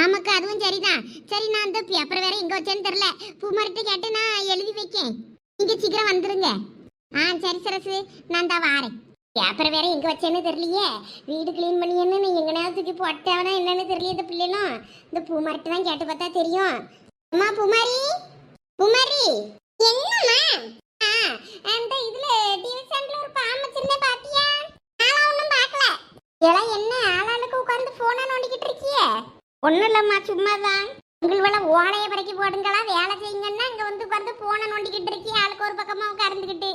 ஆமாக்கா, அதுவும் சரிதான். சரி, நான் அந்த பேப்பர் வேற எங்க வச்சேன்னு தெரியல. பூமாரிட்ட கேட்டு நான் எழுதி வைக்கேன். நீங்க சீக்கிரம் வந்துருங்க. சரி சரசு, நான் தான் வாரேன். பேப்பர் வேற எங்க வச்சேன்னு தெரியலையே. வீடு கிளீன் பண்ணியன்னு நீ எங்க நேரத்துக்கு போட்டவனா என்னன்னு தெரியல. இந்த பிள்ளைனும் இந்த பூமாரிட்ட தான் கேட்டு பார்த்தா தெரியும். அம்மா பூமாரி, பூமாரி என்னம்மா? அந்த இதுல டிவி சேனல்ல ஒரு பாம்பு வச்சிருந்தேன் பாத்தியா? நான் ஒண்ணும் பார்க்கல. எல்லாம் என்ன ஆளாளுக்கு உட்கார்ந்து போனை நோண்டிக்கிட்டு இருக்கியே? ஒன்றும் இல்லைம்மா, சும்மா தான். உங்களோட ஓலையை பறக்கி போடுங்களா, வேலை செய்யுங்கன்னா இங்கே வந்து உட்காந்து போனை நோண்டிக்கிட்டு இருக்கி ஆளுக்கு ஒரு பக்கமாக உட்கார்ந்துக்கிட்டு.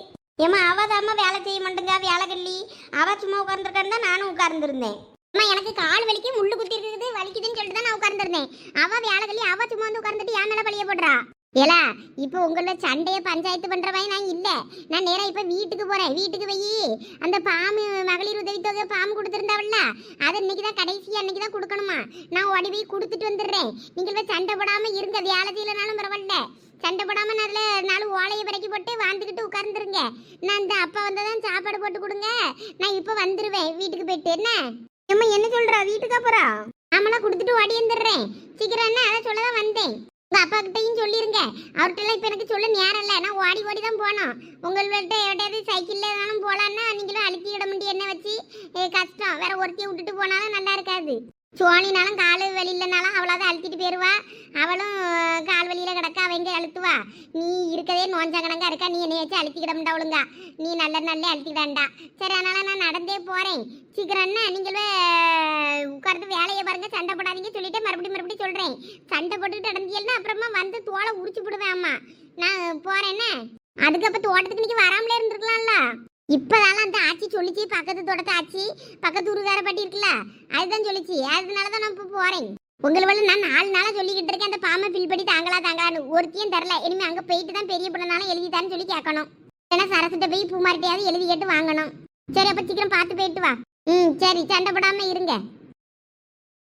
ஏம்மா அவதாம்மா வேலை செய்ய மாட்டேங்க, வேலை கல்லி. அவள் சும்மா உட்காந்துருக்கான்னு தான் நானும் உட்கார்ந்துருந்தேன். அம்மா எனக்கு கால் வலிக்கு முள்ளு குத்தி இருக்குது, வலிக்குதுன்னு சொல்லிட்டு தான் நான் உட்கார்ந்துருந்தேன். அவள் வேலை கல்லி, அவள் சும்மா வந்து உட்கார்ந்துட்டு என் மேலே பழிய போடுறா. ஏலா, இப்போ உங்களோட சண்டையை பஞ்சாயத்து பண்றவன் நான் இல்லை. நான் நேராக இப்போ வீட்டுக்கு போறேன். வீட்டுக்கு போய் அந்த பாம்பு மகளிர் உதவித்தொகை பாம்பு கொடுத்துருந்தாவில்ல, அதை இன்னைக்கு தான் கடைசி அன்னைக்கு தான் கொடுக்கணுமா. நான் ஓடி போய் கொடுத்துட்டு வந்துடுறேன். நீங்கள் சண்டை போடாம இருங்க. வேலை செய்யலனாலும் பரவாயில்ல, சண்டை போடாம நல்ல 4 ஓலையை பறக்கி போட்டு வாழ்ந்துக்கிட்டு உட்கார்ந்துருங்க. நான் இந்த அப்பா வந்ததான் சாப்பாடு போட்டு கொடுங்க. நான் இப்போ வந்துடுவேன் வீட்டுக்கு போயிட்டு. என்ன அம்மா என்ன சொல்றா? வீட்டுக்கா போறா? ஆமாலாம் கொடுத்துட்டு ஓடி வந்துடுறேன். சீக்கிரம் என்ன அதை சொல்லதான் வந்தேன். உங்க அப்பா கிட்டையும் சொல்லிருங்க. அவர்கிட்ட இப்ப எனக்கு சொல்ல நேரம் இல்லை. நான் ஓடி ஓடி தான் போனோம். உங்கள்கிட்ட எவ்வளவு சைக்கிள்ல தானும் போலான்னா நீங்களும் அழுத்திக்கிட முடியும். என்ன வச்சு கஷ்டம். வேற ஒருத்தையும் விட்டுட்டு போனாலும் நல்லா இருக்காது. சோனினாலும் கால் வெளியிலனாலும் அவளாவது அழுத்திட்டு போயிருவா. அவளும் கால் வழியில கிடக்க அவங்க அழுத்துவா. நீ இருக்கதே நோஞ்சா கணக்கா இருக்கா. நீ என்னை வச்சு அழுத்திக்கிடமுண்டா ஒழுங்கா. நீ நல்ல அழுத்திக்கிடாண்டா. சரி, அதனால நான் நடந்தே போறேன். சீக்கிரம் என்ன நீங்களே உட்கார்ந்து வேலையை பாருங்க. சண்டை போடாதீங்க சொல்லிட்டு மறுபடியும் சொல்றேன். சண்டை போட்டுக்கிட்டு நடந்தீங்கன்னா அப்புறமா வந்து தோலை உரிச்சு விடுவேன். அம்மா நான் போறேன்னு. அதுக்கப்ப தோட்டத்துக்கு இன்னைக்கு வராமலே இருந்திருக்கலாம்ல. இப்பதால அந்த ஆச்சி சொல்லிச்சு, பக்கத்து தோட்டத்தை ஆச்சி, பக்கத்து ஊருக்கார பாட்டி இருக்குல்ல, அதுதான் சொல்லிச்சு. அதனாலதான் நான் இப்போ போறேன். உங்களை நான் 4 நாளா சொல்லிக்கிட்டு இருக்கேன் அந்த ஃபார்மை ஃபில் பண்ணி தாங்களான்னு. ஒருத்தையும் தரல. இனிமே அங்க போயிட்டு தான் பெரிய பொண்ணாலும் எழுதித்தான்னு சொல்லி கேட்கணும். ஏன்னா சரசிட்ட போய் பூமாரிட்டையாவது எழுதி கேட்டு வாங்கணும். சரி, அப்ப சீக்கிரம் பார்த்து போயிட்டு வா. சரி, சண்டை போடாம இருங்க.